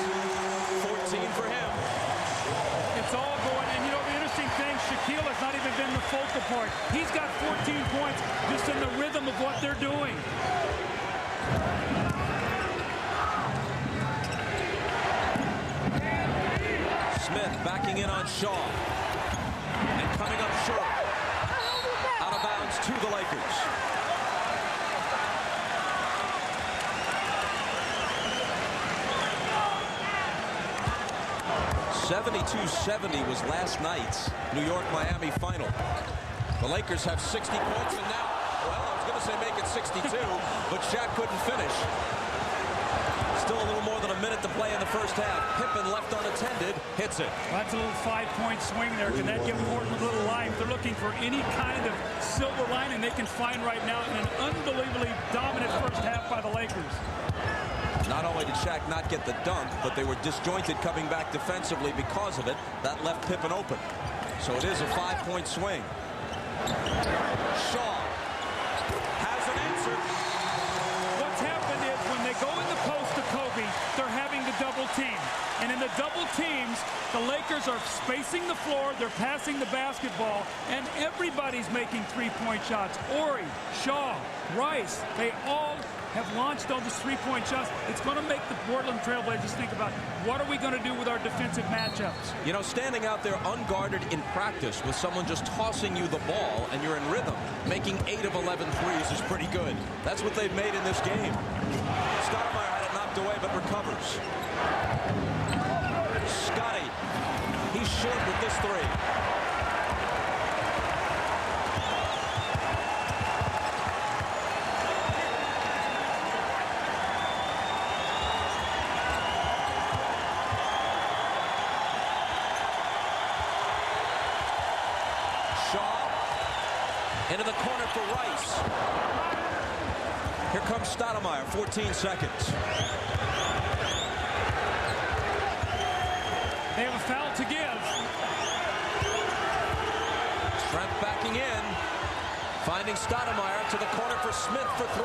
14 for him. It's all going, and the interesting thing, Shaquille has not even been the focal point. He's got 14 points just in the rhythm of what they're doing. Smith backing in on Shaw. And coming up short. Out of bounds to the Lakers. .72-70 was last night's New York-Miami final. The Lakers have 60 points, and now, well, I was going to say make it 62, but Shaq couldn't finish. Still a little more than a minute to play in the first half. Pippen left unattended, hits it. Well, that's a little 5-point swing there. Can that give Portland a little life? They're looking for any kind of silver lining they can find right now in an unbelievably dominant first half by the Lakers. Not only did Shaq not get the dunk, but they were disjointed coming back defensively because of it. That left Pippen open. So it is a 5-point swing. Shaw has an answer. What's happened is when they go in the post to Kobe, they're having to double team. And in the double teams, the Lakers are spacing the floor, they're passing the basketball, and everybody's making three-point shots. Horry, Shaw, Rice, they all have launched on those three-point shots. It's going to make the Portland TrailBlazers think about what are we going to do with our defensive matchups. Standing out there unguarded in practice with someone just tossing you the ball and you're in rhythm, making 8 of 11 threes is pretty good. That's what they've made in this game. Stoudemire had it knocked away but recovers. Scottie, he's short with this three. Into the corner for Rice. Here comes Stoudemire, 14 seconds. They have a foul to give. Trent backing in. Finding Stoudemire to the corner for Smith for 3.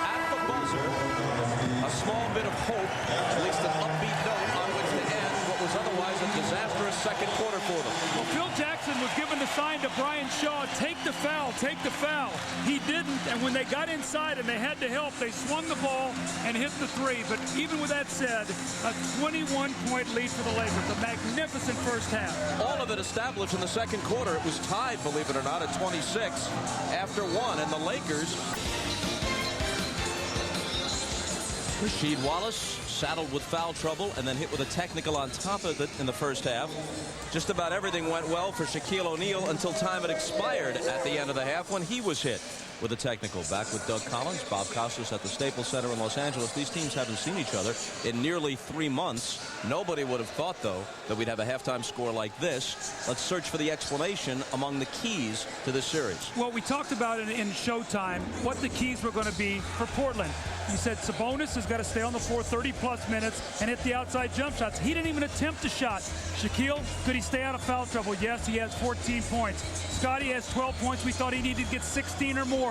At the buzzer, a small bit of hope, at least an upbeat note on which to end what was otherwise a disastrous second quarter for them. Well, Phil Jackson was given the sign to Brian Shaw, take the foul, take the foul. He didn't, and when they got inside and they had to help, they swung the ball and hit the three. But even with that said, a 21-point lead for the Lakers, a magnificent first half. All of it established in the second quarter. It was tied, believe it or not, at 26 after one, and the Lakers. Rasheed Wallace saddled with foul trouble and then hit with a technical on top of it in the first half. Just about everything went well for Shaquille O'Neal until time had expired at the end of the half when he was hit with a technical. Back with Doug Collins, Bob Costas at the Staples Center in Los Angeles. These teams haven't seen each other in nearly 3 months. Nobody would have thought, though, that we'd have a halftime score like this. Let's search for the explanation among the keys to this series. Well, we talked about it in Showtime, what the keys were going to be for Portland. You said Sabonis has got to stay on the floor 30-plus minutes and hit the outside jump shots. He didn't even attempt a shot. Shaquille, could he stay out of foul trouble? Yes, he has 14 points. Scottie has 12 points. We thought he needed to get 16 or more.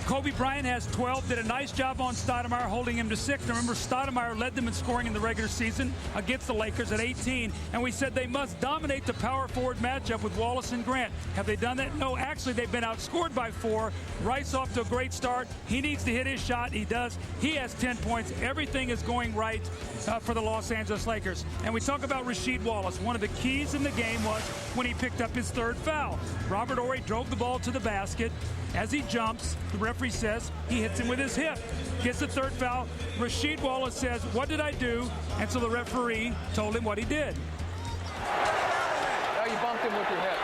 Kobe Bryant has 12, did a nice job on Stoudemire, holding him to 6. Remember, Stoudemire led them in scoring in the regular season against the Lakers at 18, and we said they must dominate the power forward matchup with Wallace and Grant. Have they done that? No, actually, they've been outscored by 4. Rice off to a great start. He needs to hit his shot. He does. He has 10 points. Everything is going right for the Los Angeles Lakers. And we talk about Rasheed Wallace. One of the keys in the game was when he picked up his 3rd foul. Robert Horry drove the ball to the basket. As he jumps, the referee says he hits him with his hip. Gets the 3rd foul. Rasheed Wallace says, what did I do? And so the referee told him what he did. Now you bumped him with your hip.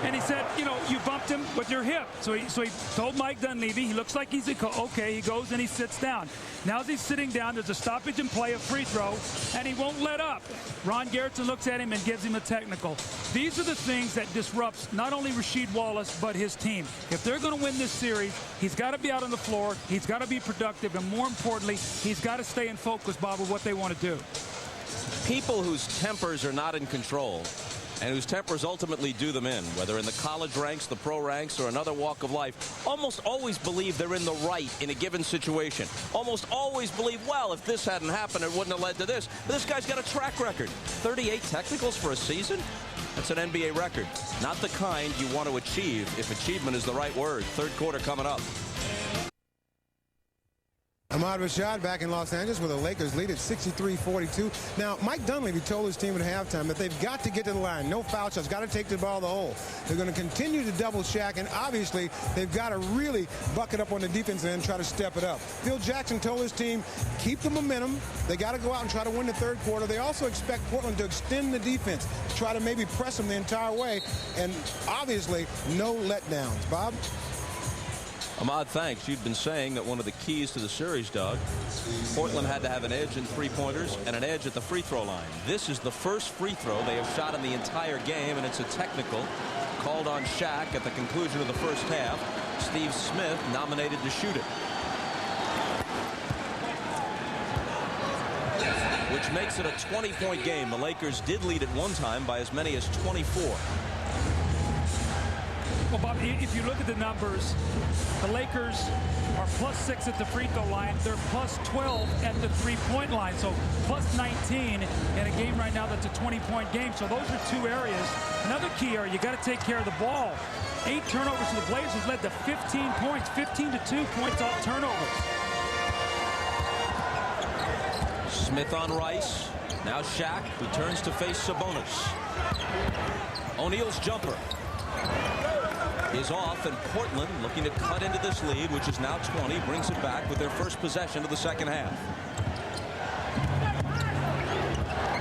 And he said, you know, you bumped him with your hip. So he told Mike Dunleavy, he looks like he's okay. He goes and he sits down. Now as he's sitting down, there's a stoppage in play, a free throw, and he won't let up. Ron Garrettson looks at him and gives him a technical. These are the things that disrupts not only Rasheed Wallace, but his team. If they're going to win this series, he's got to be out on the floor, he's got to be productive, and more importantly, he's got to stay in focus, Bob, with what they want to do. People whose tempers are not in control and whose tempers ultimately do them in, whether in the college ranks, the pro ranks, or another walk of life, almost always believe they're in the right in a given situation. Almost always believe, well, if this hadn't happened, it wouldn't have led to this. But this guy's got a track record. 38 technicals for a season? That's an NBA record. Not the kind you want to achieve, if achievement is the right word. 3rd quarter coming up. Ahmad Rashad back in Los Angeles with the Lakers lead at 63-42. Now, Mike Dunleavy told his team at halftime that they've got to get to the line. No foul shots. Got to take the ball to the hole. They're going to continue to double Shaq, and obviously they've got to really bucket up on the defense end and try to step it up. Phil Jackson told his team, keep the momentum. They got to go out and try to win the 3rd quarter. They also expect Portland to extend the defense, try to maybe press them the entire way, and obviously no letdowns. Bob? Ahmad, thanks. You'd been saying that one of the keys to the series, Doug, Portland had to have an edge in 3-pointers and an edge at the free throw line. This is the first free throw they have shot in the entire game, and it's a technical called on Shaq at the conclusion of the first half. Steve Smith nominated to shoot it, which makes it a 20-point game. The Lakers did lead at one time by as many as 24. Well, Bob, if you look at the numbers, the Lakers are +6 at the free throw line. They're +12 at the 3-point line. So +19 in a game right now that's a 20-point game. So those are 2 areas. Another key area, you got to take care of the ball. 8 turnovers for the Blazers led to 15 points, 15-2 points off turnovers. Smith on Rice. Now Shaq, who turns to face Sabonis. O'Neal's jumper is off, and Portland, looking to cut into this lead, which is now 20, brings it back with their first possession of the second half.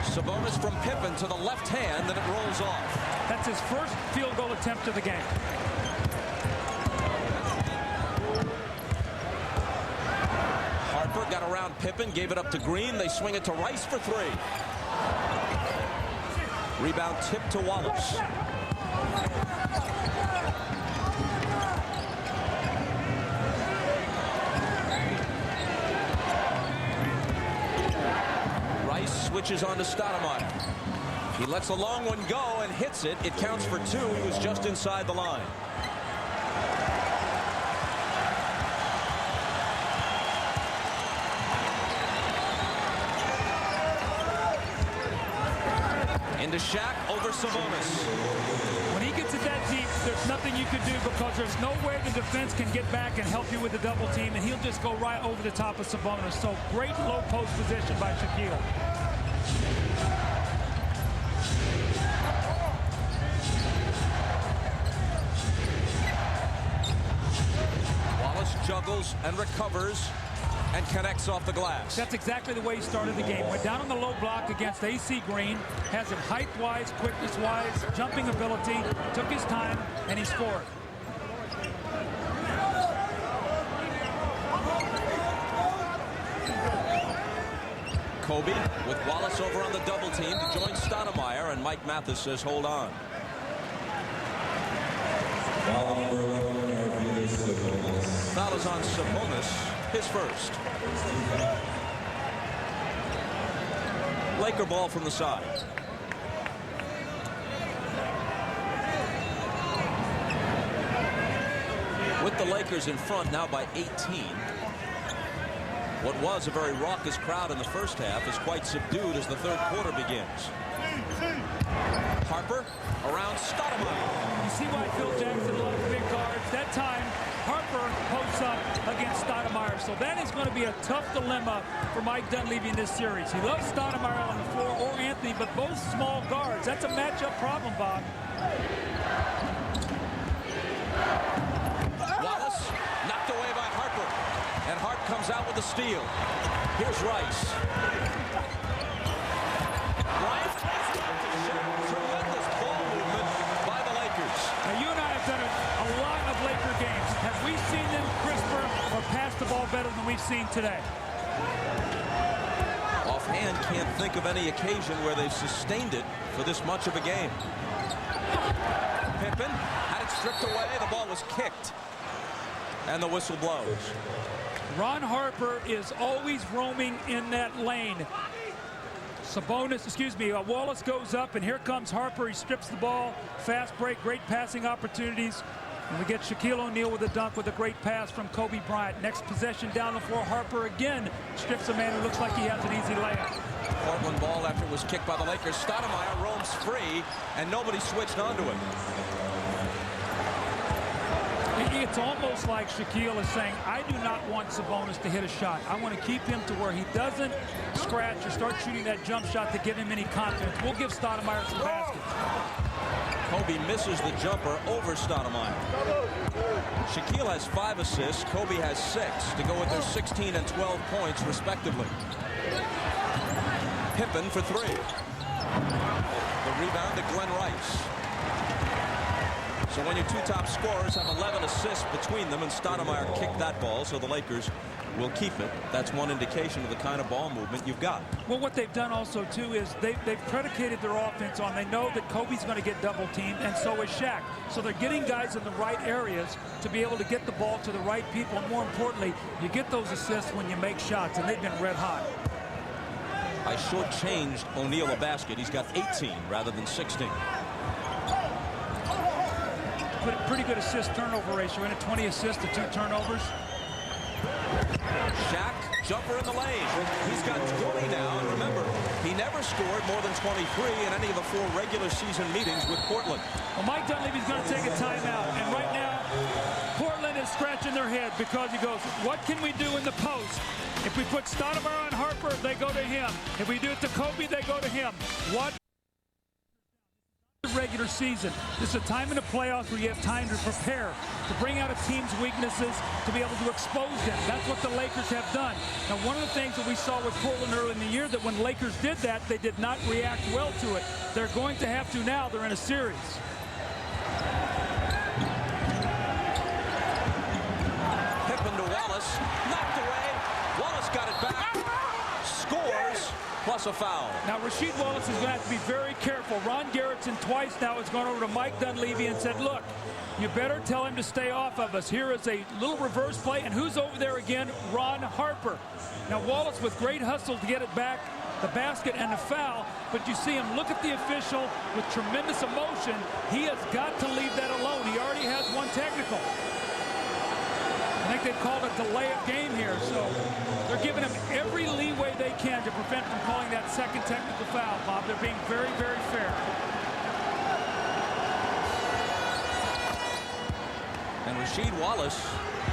Sabonis from Pippen to the left hand, and it rolls off. That's his first field goal attempt of the game. Harper got around Pippen, gave it up to Green. They swing it to Rice for 3. Rebound tip to Wallace. Switches on to Stoudemire. He lets a long one go and hits it. It counts for 2. He was just inside the line. Into Shaq over Sabonis. When he gets it that deep, there's nothing you can do because there's no way the defense can get back and help you with the double team, and he'll just go right over the top of Sabonis. So great low post position by Shaquille. Wallace juggles and recovers and connects off the glass. That's exactly the way he started the game. Went down on the low block against AC Green, has it height-wise, quickness-wise, jumping ability, took his time, and he scored. Kobe with Wallace over on the double team to join Stoudemire, and Mike Mathis says hold on. Foul is on Sabonis, his first. Laker ball from the side. With the Lakers in front now by 18. What was a very raucous crowd in the first half is quite subdued as the third quarter begins. Harper around Stoudemire. You see why Phil Jackson loves big guards. That time, Harper posts up against Stoudemire. So that is going to be a tough dilemma for Mike Dunleavy in this series. He loves Stoudemire on the floor or Anthony, but both small guards. That's a matchup problem, Bob. Wallace knocked away by Harper. And Hart comes out with the steal. Here's Rice. Bryant. Tremendous ball movement by the Lakers. Now, you and I have done a lot of Laker games. Have we seen them crisper or pass the ball better than we've seen today? Offhand, can't think of any occasion where they've sustained it for this much of a game. Pippen had it stripped away. The ball was kicked. And the whistle blows. Ron Harper is always roaming in that lane. Wallace goes up, and here comes Harper. He strips the ball. Fast break, great passing opportunities. And we get Shaquille O'Neal with a dunk with a great pass from Kobe Bryant. Next possession down the floor, Harper again strips a man who looks like he has an easy layup. Portland ball after it was kicked by the Lakers. Stoudemire roams free, and nobody switched onto him. It's almost like Shaquille is saying, I do not want Sabonis to hit a shot. I want to keep him to where he doesn't scratch or start shooting that jump shot to give him any confidence. We'll give Stoudemire some baskets. Kobe misses the jumper over Stoudemire. Shaquille has 5 assists. Kobe has 6 to go with their 16 and 12 points, respectively. Pippen for 3. The rebound to Glenn Rice. So when your two top scorers have 11 assists between them, and Stoudemire kicked that ball, so the Lakers will keep it. That's one indication of the kind of ball movement you've got. Well, what they've done also, too, is they've predicated their offense on, they know that Kobe's going to get double teamed, and so is Shaq. So they're getting guys in the right areas to be able to get the ball to the right people. And more importantly, you get those assists when you make shots, and they've been red hot. I shortchanged O'Neal a basket. He's got 18 rather than 16. Pretty good assist-turnover ratio in it, 20 assists to 2 turnovers. Shaq, jumper in the lane. He's got 20 now, and remember, he never scored more than 23 in any of the 4 regular season meetings with Portland. Well, Mike Dunleavy's going to take a timeout, and right now, Portland is scratching their head because he goes, what can we do in the post? If we put Stoudemire on Harper, they go to him. If we do it to Kobe, they go to him. What? Regular season. This is a time in the playoffs where you have time to prepare, to bring out a team's weaknesses, to be able to expose them. That's what the Lakers have done. Now, one of the things that we saw with Portland early in the year, that when the Lakers did that, they did not react well to it. They're going to have to now. They're in a series. Pippen to Wallace, knocked away. Wallace got it back. Scores. Plus a foul. Now, Rasheed Wallace is going to have to be very careful. Ron Garrettson twice now has gone over to Mike Dunleavy and said, look, you better tell him to stay off of us. Here is a little reverse play, and who's over there again? Ron Harper. Now, Wallace with great hustle to get it back, the basket and the foul, but you see him look at the official with tremendous emotion. He has got to leave that alone. He already has 1 technical. I think they've called a delay of game here. So they're giving him every leeway they can to prevent from calling that second technical foul, Bob. They're being very, very fair. And Rasheed Wallace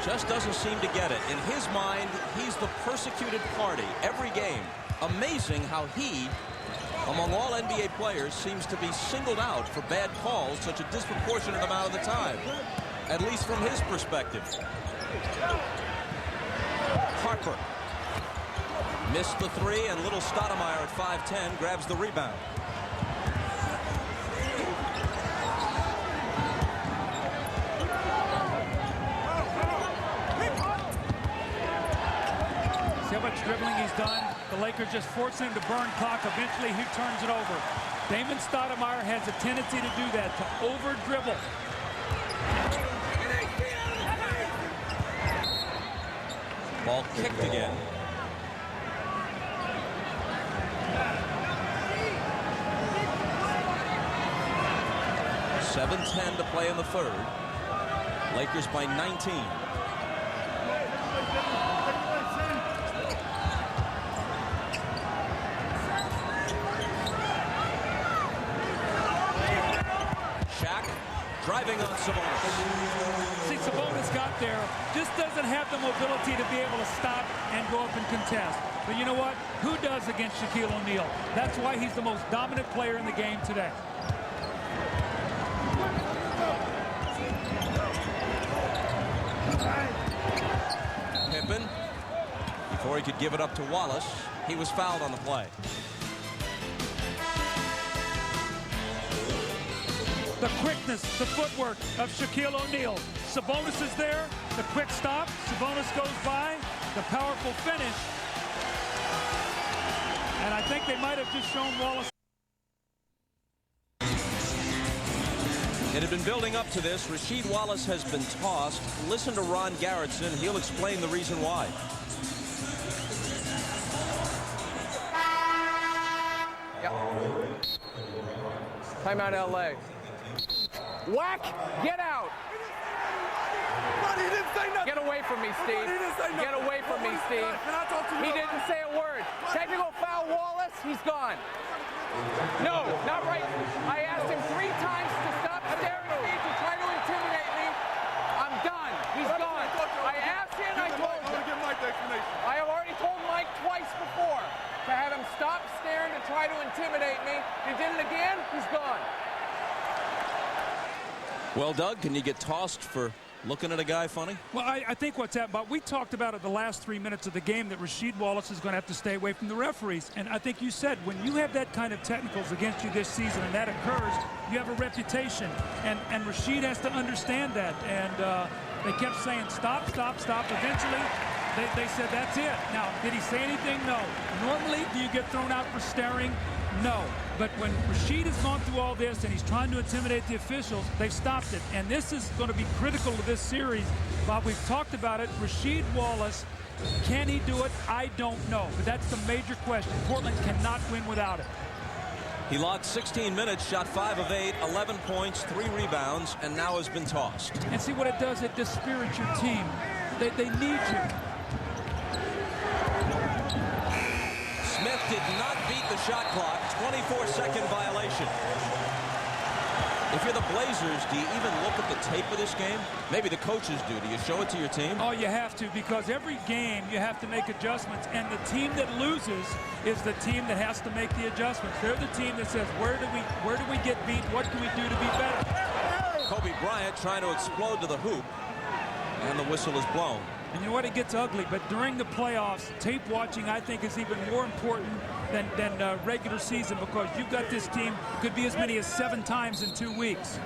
just doesn't seem to get it. In his mind, he's the persecuted party every game. Amazing how he, among all NBA players, seems to be singled out for bad calls such a disproportionate amount of the time, at least from his perspective. Harper missed the three, and little Stoudemire at 5'10" grabs the rebound. See how much dribbling he's done? The Lakers just forcing him to burn clock. Eventually, he turns it over. Damon Stoudemire has a tendency to do that, to over-dribble. Ball kicked again. .7:10 to play in the third. Lakers by 19. Driving on Sabonis. See, Sabonis got there, just doesn't have the mobility to be able to stop and go up and contest. But you know what? Who does against Shaquille O'Neal? That's why he's the most dominant player in the game today. Pippen, before he could give it up to Wallace, he was fouled on the play. The quickness, the footwork of Shaquille O'Neal. Sabonis is there. The quick stop. Sabonis goes by. The powerful finish. And I think they might have just shown Wallace. It had been building up to this. Rasheed Wallace has been tossed. Listen to Ron Garrettson. He'll explain the reason why. Yep. Timeout, LA. Whack! Get out! But he didn't say nothing. Get away from me, Steve. He didn't say nothing. Get away from me, Steve. Can I talk to you? He didn't say a word. Technical foul, Wallace. He's gone. No, not right. I asked him 3 times to stop staring at me to try to intimidate me. I'm done. He's gone. I asked him. I told him. I'm gonna give Mike the explanation. I have already told Mike twice before to have him stop staring to try to intimidate me. He did it again. He's gone. Well, Doug, can you get tossed for looking at a guy funny? Well, I think what's happened, but we talked about it the last 3 minutes of the game that Rasheed Wallace is going to have to stay away from the referees. And I think you said when you have that kind of technicals against you this season and that occurs, you have a reputation. And Rasheed has to understand that. And they kept saying, stop, stop, stop. Eventually, they said, that's it. Now, did he say anything? No. Normally, do you get thrown out for staring? No. But when Rasheed has gone through all this and he's trying to intimidate the officials, they've stopped it. And this is going to be critical to this series. Bob, we've talked about it. Rasheed Wallace, can he do it? I don't know. But that's the major question. Portland cannot win without it. He logged 16 minutes, shot 5 of 8, 11 points, 3 rebounds, and now has been tossed. And see what it does? It dispirits your team. They need you. Smith did not beat the shot clock. 24-second violation. If you're the Blazers, do you even look at the tape of this game? Maybe the coaches do. Do you show it to your team? Oh, you have to, because every game you have to make adjustments, and the team that loses is the team that has to make the adjustments. They're the team that says, where do we get beat? What can we do to be better? Kobe Bryant trying to explode to the hoop, and the whistle is blown. And you know what? It gets ugly, but during the playoffs, tape watching, I think, is even more important than regular season, because you've got this team, could be as many as 7 times in 2 weeks.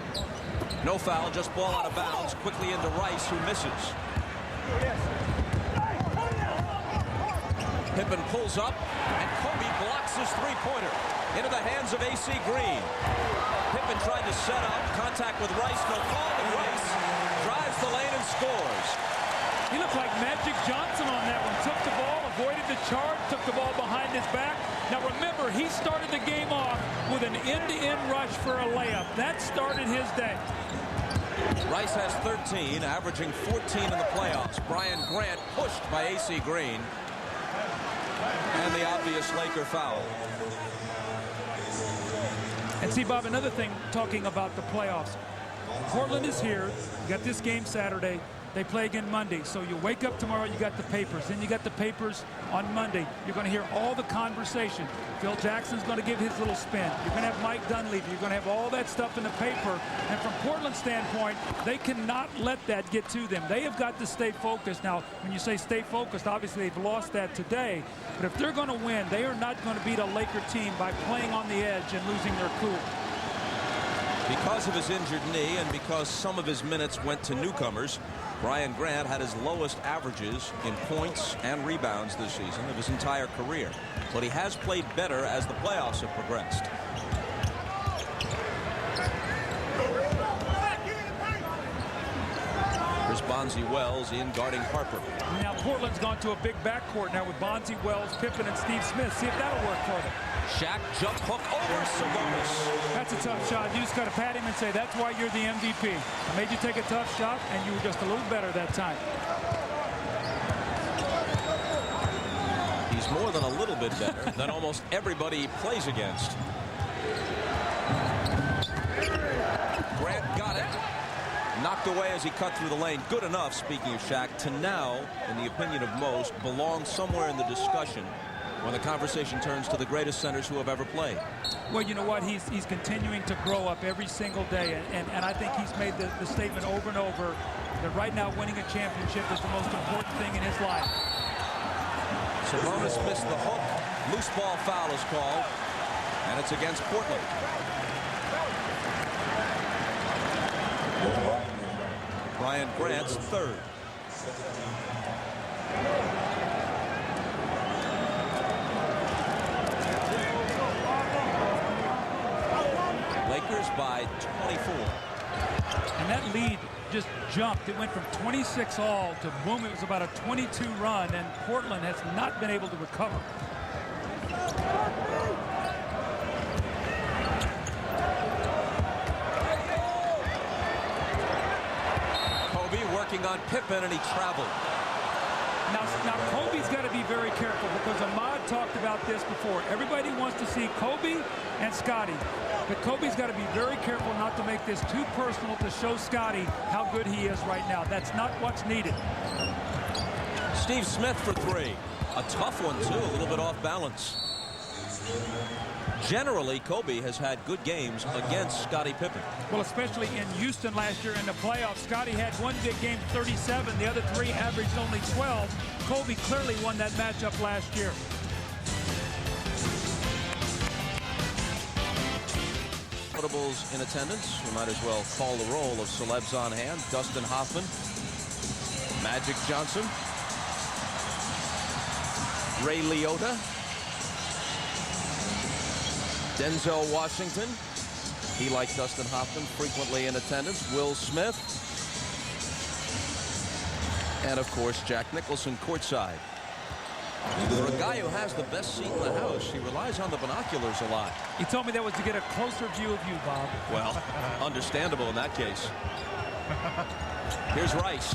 No foul, just ball out of bounds, quickly into Rice, who misses. Pippen pulls up, and Kobe blocks his three-pointer into the hands of AC Green. Pippen tried to set up, contact with Rice, no call, and Rice drives the lane and scores. He looked like Magic Johnson on that one. Took the ball, avoided the charge, took the ball behind his back. Now remember, he started the game off with an end-to-end rush for a layup. That started his day. Rice has 13, averaging 14 in the playoffs. Brian Grant pushed by A.C. Green. And the obvious Laker foul. And see, Bob, another thing, talking about the playoffs. Portland is here. You got this game Saturday. They play again Monday. So you wake up tomorrow, you got the papers. Then you got the papers on Monday. You're going to hear all the conversation. Phil Jackson's going to give his little spin. You're going to have Mike Dunleavy. You're going to have all that stuff in the paper. And from Portland's standpoint, they cannot let that get to them. They have got to stay focused. Now, when you say stay focused, obviously they've lost that today. But if they're going to win, they are not going to beat a Laker team by playing on the edge and losing their cool. Because of his injured knee and because some of his minutes went to newcomers, Brian Grant had his lowest averages in points and rebounds this season of his entire career. But he has played better as the playoffs have progressed. Here's Bonzi Wells in guarding Harper. Now Portland's gone to a big backcourt now with Bonzi Wells, Pippen, and Steve Smith. See if that'll work for them. Shaq jump hook over Sabonis. That's a tough shot. You just got to pat him and say, that's why you're the MVP. I made you take a tough shot, and you were just a little better that time. He's more than a little bit better than almost everybody he plays against. Grant got it. Knocked away as he cut through the lane. Good enough, speaking of Shaq, to now, in the opinion of most, belong somewhere in the discussion when the conversation turns to the greatest centers who have ever played. Well, you know what? He's continuing to grow up every single day, and I think he's made the statement over and over that right now winning a championship is the most important thing in his life. Sabonis missed the hook. Loose ball foul is called, and it's against Portland. Brian Grant's third. Lakers by 24. And that lead just jumped. It went from 26-all to boom, it was about a 22 run, and Portland has not been able to recover. Kobe working on Pippen, and he traveled. Now Kobe's got to be very careful because Ahmad talked about this before. Everybody wants to see Kobe and Scottie. But Kobe's got to be very careful not to make this too personal to show Scottie how good he is right now. That's not what's needed. Steve Smith for three. A tough one, too. A little bit off balance. Generally, Kobe has had good games against Scottie Pippen. Well, especially in Houston last year in the playoffs. Scottie had one big game, 37. The other three averaged only 12. Kobe clearly won that matchup last year. Notables in attendance. We might as well call the roll of celebs on hand. Dustin Hoffman, Magic Johnson, Ray Liotta, Denzel Washington. He, like Dustin Hoffman, frequently in attendance. Will Smith. And, of course, Jack Nicholson courtside. For a guy who has the best seat in the house, he relies on the binoculars a lot. He told me that was to get a closer view of you, Bob. Well, understandable in that case. Here's Rice.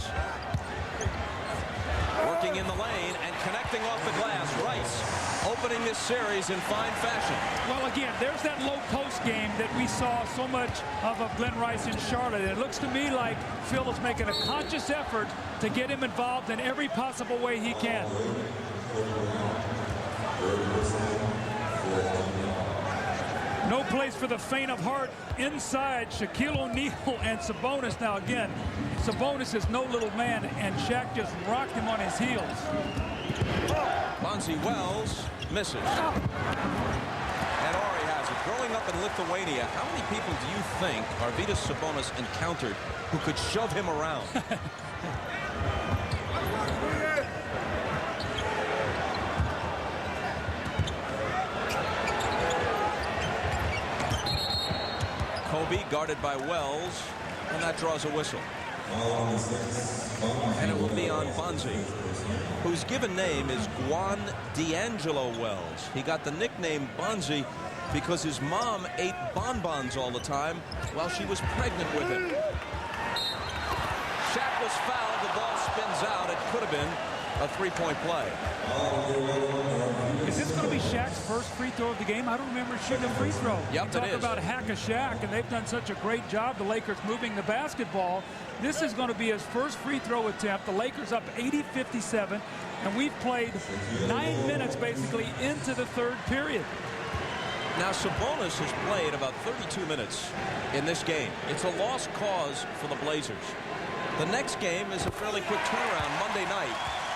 Working in the lane and connecting off the glass. Rice opening this series in fine fashion. Well, again, there's that low post game that we saw so much of Glenn Rice in Charlotte. It looks to me like Phil is making a conscious effort to get him involved in every possible way he can. No place for the faint of heart inside. Shaquille O'Neal and Sabonis. Now again, Sabonis is no little man, and Shaq just rocked him on his heels. Bonzi Wells misses. And Ori has it. Growing up in Lithuania, how many people do you think Arvydas Sabonis encountered who could shove him around? Kobe guarded by Wells, and that draws a whistle. And it will be on Bonzi, whose given name is Juan D'Angelo Wells. He got the nickname Bonzi because his mom ate bonbons all the time while she was pregnant with him. have been a three-point play. Is this going to be Shaq's first free throw of the game? I don't remember shooting a free throw. Yep, Talk about hack a Shaq, and they've done such a great job, the Lakers, moving the basketball. This is going to be his first free throw attempt. The Lakers up 80-57, and we've played 9 minutes basically into the third period. Now, Sabonis has played about 32 minutes in this game. It's a lost cause for the Blazers. The next game is a fairly quick turnaround Monday night.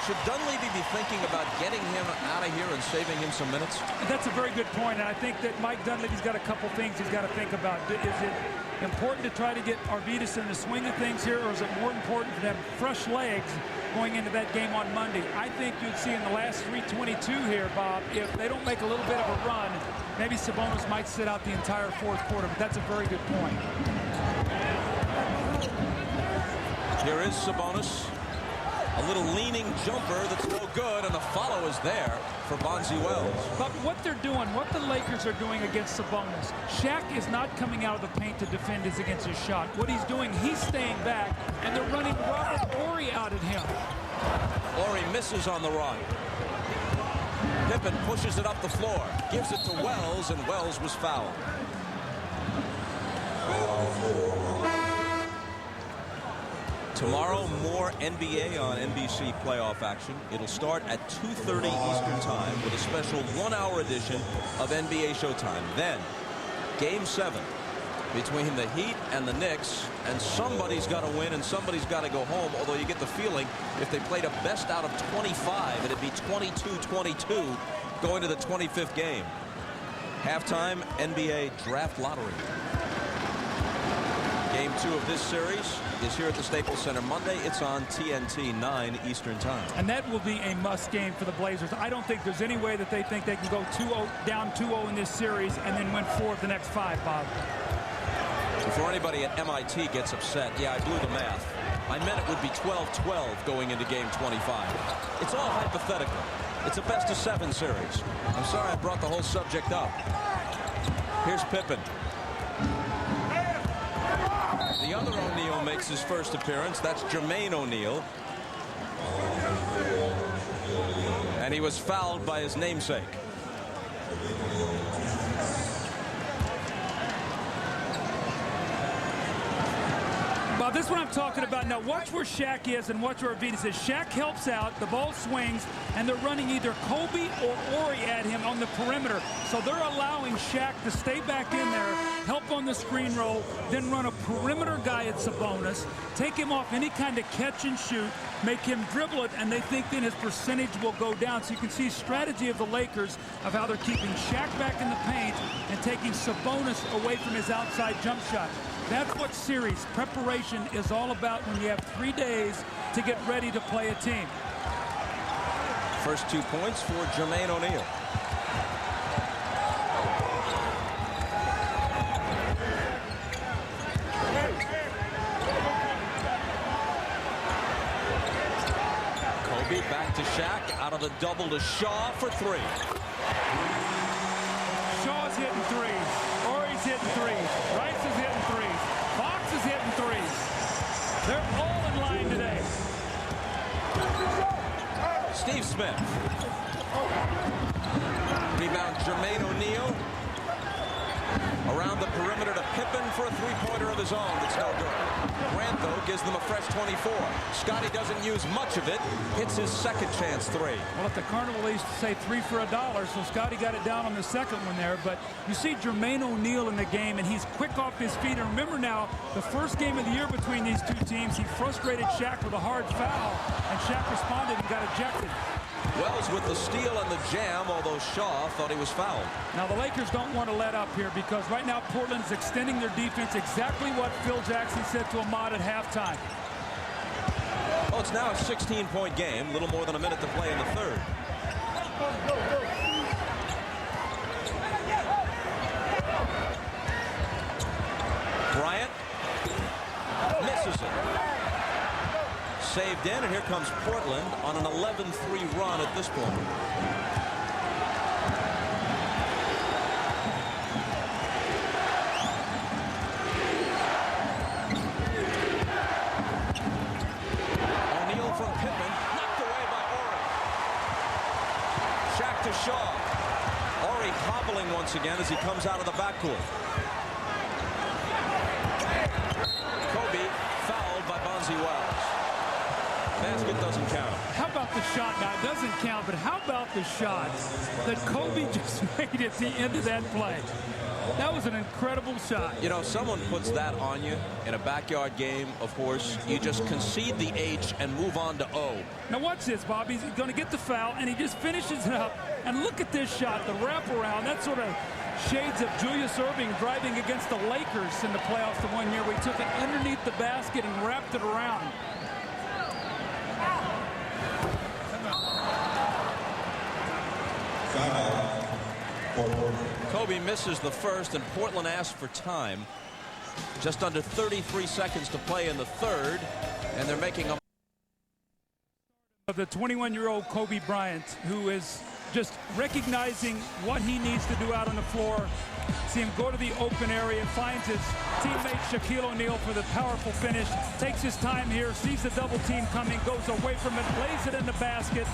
Should Dunleavy be thinking about getting him out of here and saving him some minutes? That's a very good point, and I think that Mike Dunleavy's got a couple things he's got to think about. Is it important to try to get Arvydas in the swing of things here, or is it more important to have fresh legs going into that game on Monday? I think you'd see in the last 3:22 here, Bob, if they don't make a little bit of a run, maybe Sabonis might sit out the entire fourth quarter, but that's a very good point. Here is Sabonis. A little leaning jumper that's no good, and the follow is there for Bonzi Wells. But what they're doing, what the Lakers are doing against Sabonis, Shaq is not coming out of the paint to defend against his shot. What he's doing, he's staying back, and they're running Robert Horry out at him. Horry misses on the run. Pippen pushes it up the floor, gives it to Wells, and Wells was fouled. Tomorrow, more NBA on NBC playoff action. It'll start at 2:30 Eastern Time with a special 1-hour edition of NBA Showtime. Then, Game 7 between the Heat and the Knicks, and somebody's got to win and somebody's got to go home, although you get the feeling if they played a best out of 25, it'd be 22-22 going to the 25th game. Halftime NBA Draft Lottery. Game 2 of this series is here at the Staples Center Monday. It's on TNT 9 Eastern Time. And that will be a must game for the Blazers. I don't think there's any way that they think they can go 2-0, down 2-0 in this series and then win 4 of the next 5, Bob. Before anybody at MIT gets upset, yeah, I blew the math. I meant it would be 12-12 going into game 25. It's all hypothetical. It's a best-of-7 series. I'm sorry I brought the whole subject up. Here's Pippen. The other O'Neal makes his first appearance. That's Jermaine O'Neal. And he was fouled by his namesake. Bob, this is what I'm talking about. Now, watch where Shaq is and watch where Arvydas is. Shaq helps out, the ball swings, and they're running either Kobe or Horry at him on the perimeter. So they're allowing Shaq to stay back in there, help on the screen roll, then run a perimeter guy at Sabonis, take him off any kind of catch and shoot, make him dribble it, and they think then his percentage will go down. So you can see strategy of the Lakers of how they're keeping Shaq back in the paint and taking Sabonis away from his outside jump shot. That's what series preparation is all about when you have 3 days to get ready to play a team. First 2 points for Jermaine O'Neal. Kobe back to Shaq, out of the double to Shaw for 3. Shaw's hitting threes. Horry's hitting threes. Rice is hitting threes. Fox is hitting threes. They're all in line today. Steve Smith. Rebound Jermaine O'Neal. Around the perimeter to Pippen for a three-pointer of his own. That's no good. Grant, though, gives them a fresh 24. Scottie doesn't use much of it. Hits his second chance 3. Well, at the Carnival, they used to say 3 for $1, so Scottie got it down on the second one there. But you see Jermaine O'Neal in the game, and he's quick off his feet. And remember now, the first game of the year between these two teams, he frustrated Shaq with a hard foul, and Shaq responded and got ejected. Wells with the steal and the jam, although Shaw thought he was fouled. Now, the Lakers don't want to let up here because right now Portland's extending their defense, exactly what Phil Jackson said to Ahmad at halftime. Well, it's now a 16-point game, a little more than a minute to play in the third. Bryant misses it. Saved in, and here comes Portland on an 11-3 run at this point. O'Neal from Pippen, knocked dribbling once again as he comes out of the backcourt. Kobe fouled by Bonzi Wells. Basket doesn't count. How about the shot? Now, it doesn't count, but how about the shot that Kobe just made at the end of that play? That was an incredible shot. You know, someone puts that on you in a backyard game, of course. You just concede the H and move on to O. Now watch this, Bob. He's going to get the foul, and he just finishes it up. And look at this shot, the wraparound. That sort of shades of Julius Erving driving against the Lakers in the playoffs the one year where he took it underneath the basket and wrapped it around. Kobe misses the first, and Portland asks for time. Just under 33 seconds to play in the third, and they're making a... The 21-year-old Kobe Bryant, who is just recognizing what he needs to do out on the floor. See him go to the open area, finds his teammate Shaquille O'Neal for the powerful finish, takes his time here, sees the double team coming, goes away from it, lays it in the basket.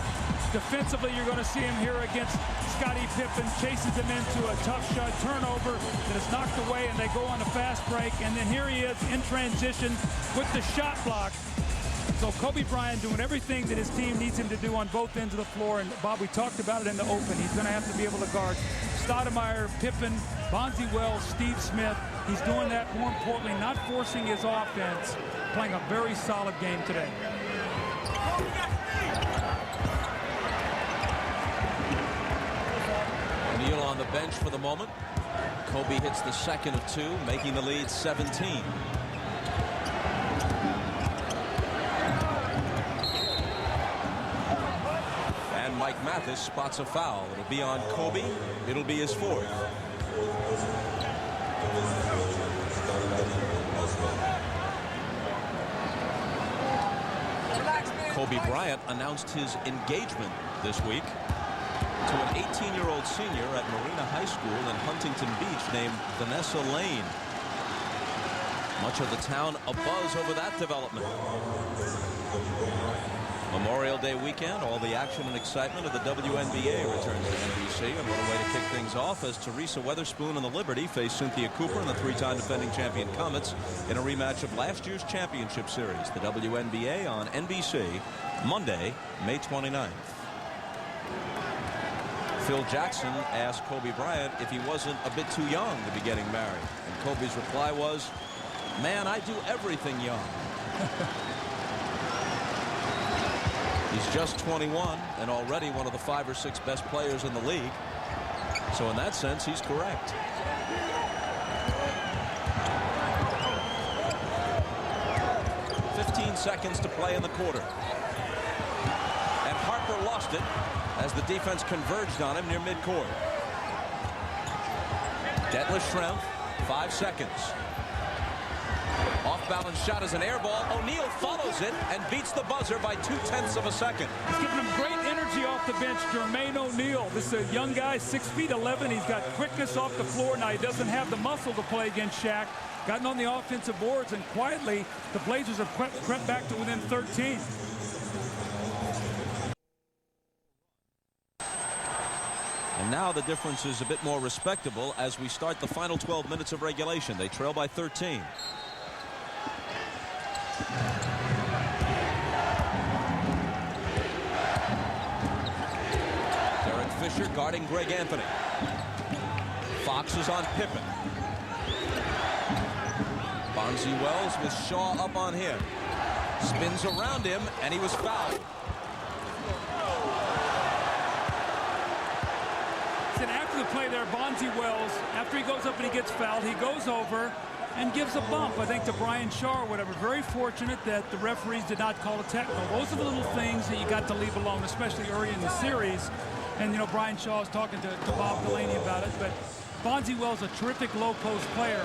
Defensively, you're going to see him here against Scottie Pippen, chases him into a tough shot, turnover that is knocked away, and they go on a fast break. And then here he is in transition with the shot block. So Kobe Bryant doing everything that his team needs him to do on both ends of the floor. And Bob, we talked about it in the open. He's going to have to be able to guard Stoudemire, Pippen, Bonzi Wells, Steve Smith. He's doing that, more importantly, not forcing his offense, playing a very solid game today. O'Neal on the bench for the moment. Kobe hits the second of two, making the lead 17. And Mike Mathis spots a foul. It'll be on Kobe. It'll be his fourth. Kobe Bryant announced his engagement this week to an 18-year-old senior at Marina High School in Huntington Beach named Vanessa Lane. Much of the town abuzz over that development. Memorial Day weekend, all the action and excitement of the WNBA returns to NBC. And what a way to kick things off as Teresa Weatherspoon and the Liberty face Cynthia Cooper and the three-time defending champion Comets in a rematch of last year's championship series. The WNBA on NBC, Monday, May 29th. Phil Jackson asked Kobe Bryant if he wasn't a bit too young to be getting married. And Kobe's reply was, "Man, I do everything young." He's just 21 and already one of the 5 or 6 best players in the league. So in that sense, he's correct. "15 seconds to play in the quarter. And Harper lost it as the defense converged on him near midcourt. Detlef Schrempf, 5 seconds. Off-balance shot is an air ball. O'Neal follows it and beats the buzzer by 0.2 of a second. He's giving him great energy off the bench, Jermaine O'Neal. This is a young guy, 6'11". He's got quickness off the floor. Now, he doesn't have the muscle to play against Shaq. Gotten on the offensive boards, and quietly, the Blazers have crept back to within 13. And now the difference is a bit more respectable as we start the final 12 minutes of regulation. They trail by 13. Derek Fisher guarding Greg Anthony. Fox is on Pippen. Bonzi Wells with Shaw up on him. Spins around him, and he was fouled. And after the play there, Bonzi Wells, after he goes up and he gets fouled, he goes over and gives a bump, I think, to Brian Shaw or whatever. Very fortunate that the referees did not call a technical. Those are the little things that you got to leave alone, especially early in the series. And, you know, Brian Shaw is talking to Bob Delaney about it. But Bonzi Wells, a terrific low-post player,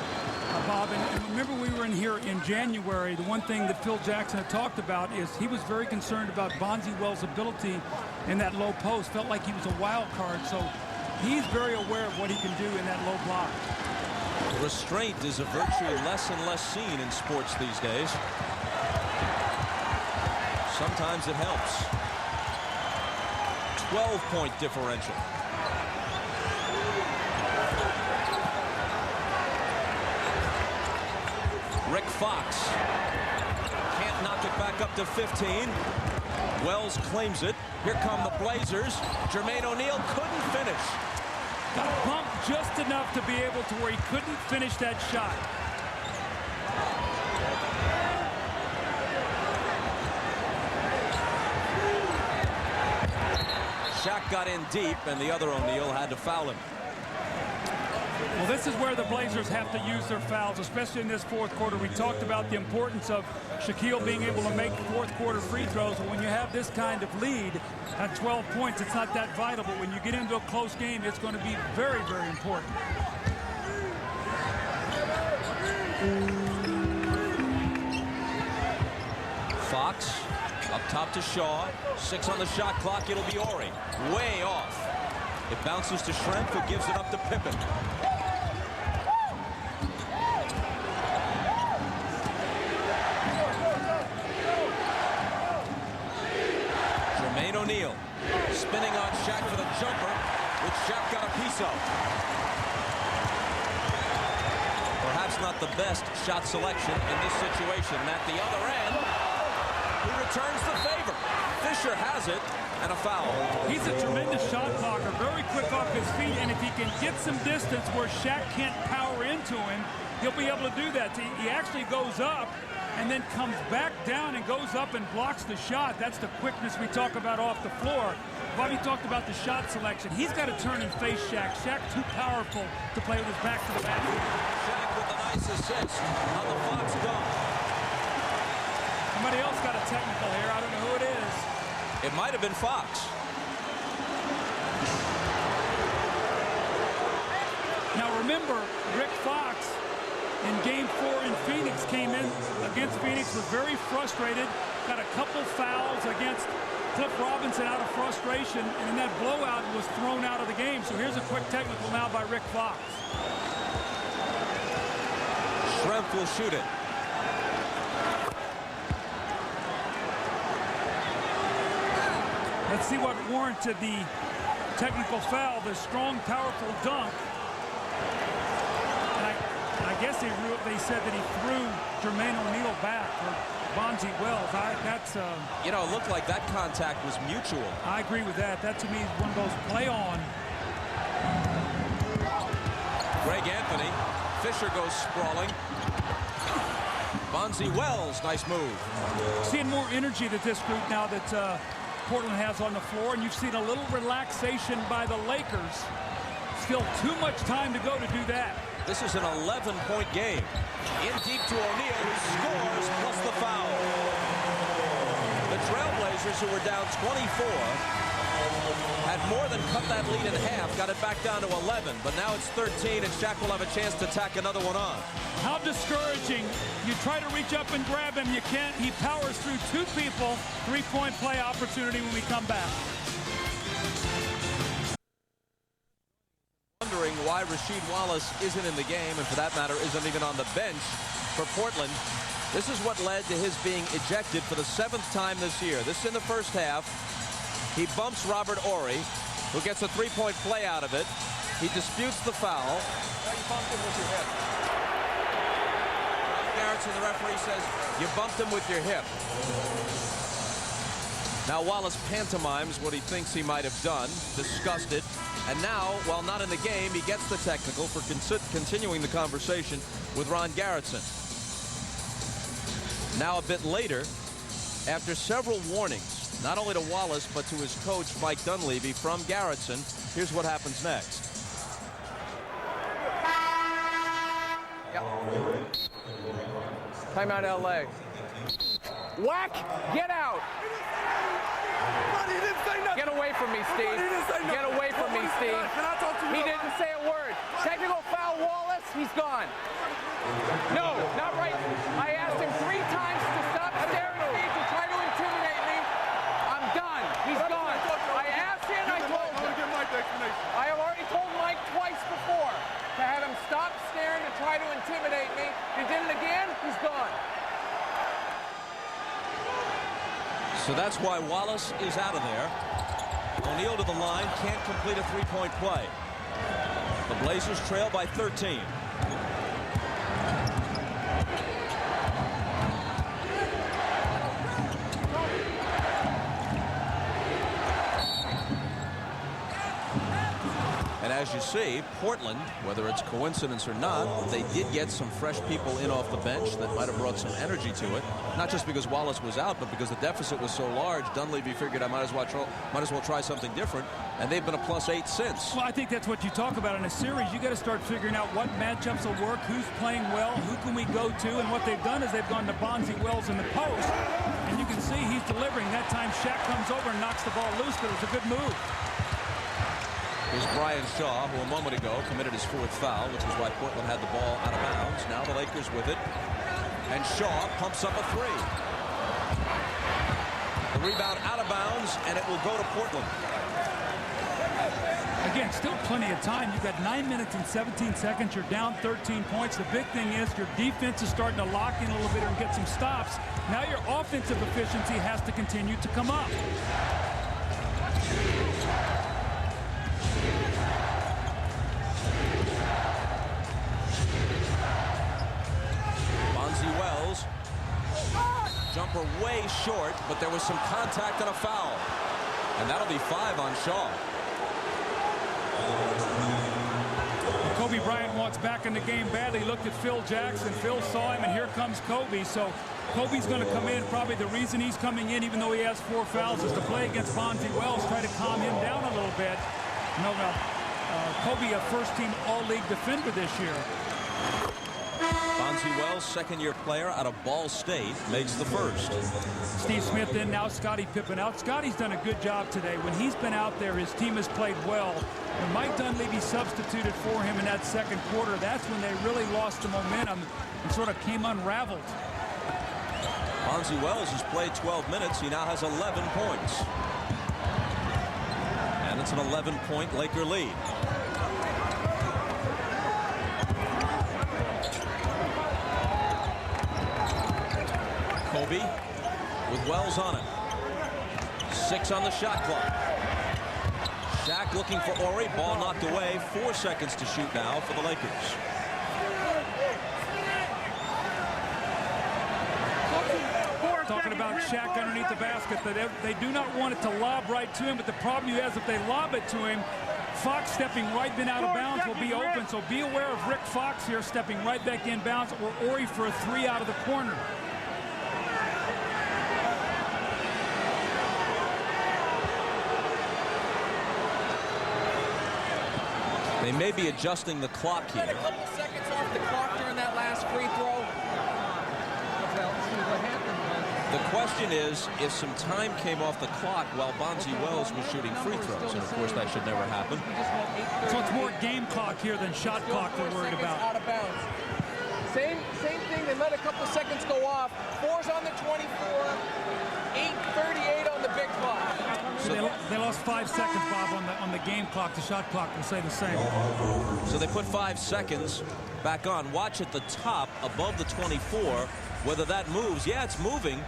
Bob. And remember, we were in here in January. The one thing that Phil Jackson had talked about is he was very concerned about Bonzi Wells' ability in that low post. Felt like he was a wild card. So he's very aware of what he can do in that low block. Restraint is a virtue less and less seen in sports these days. Sometimes it helps. 12-point differential. Rick Fox can't knock it back up to 15. Wells claims it. Here come the Blazers. Jermaine O'Neal couldn't finish. Got bumped just enough to be able to where he couldn't finish that shot. Shaq got in deep, and the other O'Neal had to foul him. Well, this is where the Blazers have to use their fouls, especially in this fourth quarter. We talked about the importance of Shaquille being able to make fourth quarter free throws. But when you have this kind of lead at 12 points, it's not that vital. But when you get into a close game, it's going to be very, very important. Fox up top to Shaw. 6 on the shot clock. It'll be Ori. Way off. It bounces to Shrimp, who gives it up to Pippen. Jermaine O'Neal spinning on Shaq for the jumper, which Shaq got a piece of. Perhaps not the best shot selection in this situation. And at the other end, he returns the favor. Fisher has it, and a foul. He's a tremendous shot blocker, very quick off his feet, and if he can get some distance where Shaq can't power into him, he'll be able to do that. He actually goes up and then comes back down and goes up and blocks the shot. That's the quickness we talk about off the floor. Bobby talked about the shot selection. He's got to turn and face Shaq. Shaq too powerful to play with his back to the basket. Shaq with a nice assist on the Fox dunk. Somebody else got a technical here. I don't know who it is. It might have been Fox. Now remember, Rick Fox in Game 4 in Phoenix came in against Phoenix, was very frustrated, got a couple fouls against Cliff Robinson out of frustration, and in that blowout was thrown out of the game. So here's a quick technical now by Rick Fox. Schrempf will shoot it. Let's see what warranted the technical foul, the strong, powerful dunk. And I guess they said that he threw Jermaine O'Neal back for Bonzi Wells. That's you know, it looked like that contact was mutual. I agree with that. That to me is one of those play on. Greg Anthony. Fisher goes sprawling. Bonzi Wells, nice move. Seeing more energy to this group now that Portland has on the floor, and you've seen a little relaxation by the Lakers. Still too much time to go to do that. This is an 11-point game. In deep to O'Neal, who scores plus the foul. The JailBlazers, who were down 24, had more than cut that lead in half, got it back down to 11, but now it's 13, and Shaq will have a chance to tack another one on. How discouraging. You try to reach up and grab him, you can't. He powers through 2 people. 3-point play opportunity when we come back. Wondering why Rasheed Wallace isn't in the game, and for that matter isn't even on the bench for Portland. This is what led to his being ejected for the 7th time this year. This is in the first half. He bumps Robert Ori, who gets a 3-point play out of it. He disputes the foul. Now you bumped him with your hip. And the referee says you bumped him with your hip. Now Wallace pantomimes what he thinks he might have done, disgusted, and now, while not in the game, he gets the technical for continuing the conversation with Ron Garretson. Now a bit later, after several warnings, not only to Wallace but to his coach Mike Dunleavy from Garretson, here's what happens next. Timeout LA. Whack! Get out! Buddy, he didn't say nothing. Get away from me, Steve. Buddy, he didn't say nothing. Get away from me, Steve. Can I talk to you? He didn't say a word. Technical foul, Wallace. He's gone. No, not right. I asked him 3 times to stop staring at me to try to intimidate me. I'm done. He's gone. I asked him. I told him. I have already told Mike twice before to have him stop staring to try to intimidate me. He did it again. He's gone. So that's why Wallace is out of there. O'Neal to the line, can't complete a 3-point play. The Blazers trail by 13. as you see, Portland, whether it's coincidence or not, they did get some fresh people in off the bench that might have brought some energy to it. Not just because Wallace was out, but because the deficit was so large. Dunleavy figured I might as well try something different, and they've been a +8 since. Well, I think that's what you talk about in a series. You got to start figuring out what matchups will work, who's playing well, who can we go to, and what they've done is they've gone to Bonzi Wells in the post, and you can see he's delivering. That time Shaq comes over and knocks the ball loose, but it was a good move. Here's Brian Shaw, who a moment ago committed his 4th foul, which is why Portland had the ball out of bounds. Now the Lakers with it. And Shaw pumps up a 3. The rebound out of bounds, and it will go to Portland. Again, still plenty of time. You've got 9 minutes and 17 seconds. You're down 13 points. The big thing is your defense is starting to lock in a little bit and get some stops. Now your offensive efficiency has to continue to come up. Wells, jumper way short, but there was some contact and a foul, and that'll be 5 on Shaw. Kobe Bryant wants back in the game badly. Looked at Phil Jackson. Phil saw him, and here comes Kobe. So Kobe's going to come in. Probably the reason he's coming in, even though he has 4 fouls, is to play against Bonzi Wells, try to calm him down a little bit. Kobe, a first-team All-League defender this year. Bonzi Wells, second-year player out of Ball State, makes the first. Steve Smith in, now Scottie Pippen out. Scottie's done a good job today. When he's been out there, his team has played well. When Mike Dunleavy substituted for him in that second quarter, that's when they really lost the momentum and sort of came unraveled. Bonzi Wells has played 12 minutes. He now has 11 points. And it's an 11-point Laker lead. Kobe with Wells on it. 6 on the shot clock. Shaq looking for Ori. Ball knocked away. 4 seconds to shoot now for the Lakers. Talking about Shaq underneath the basket. They do not want it to lob right to him, but the problem you have is if they lob it to him, Fox stepping right in out of bounds will be open. So be aware of Rick Fox here stepping right back in bounds, or Ori for a 3 out of the corner. They may be adjusting the clock here. A couple seconds off the clock during that last free throw. The question is, if some time came off the clock while Bonzi Wells was shooting free throws, and of course that should never happen. So it's more game clock here than shot clock they're worried about. Out of bounds. Same thing. They let a couple seconds go off. 4's on the 24. 8:38 on the big clock. So they lost 5 seconds, Bob, on the game clock. The shot clock will say the same. So they put 5 seconds back on. Watch at the top above the 24 whether that moves. Yeah, it's moving.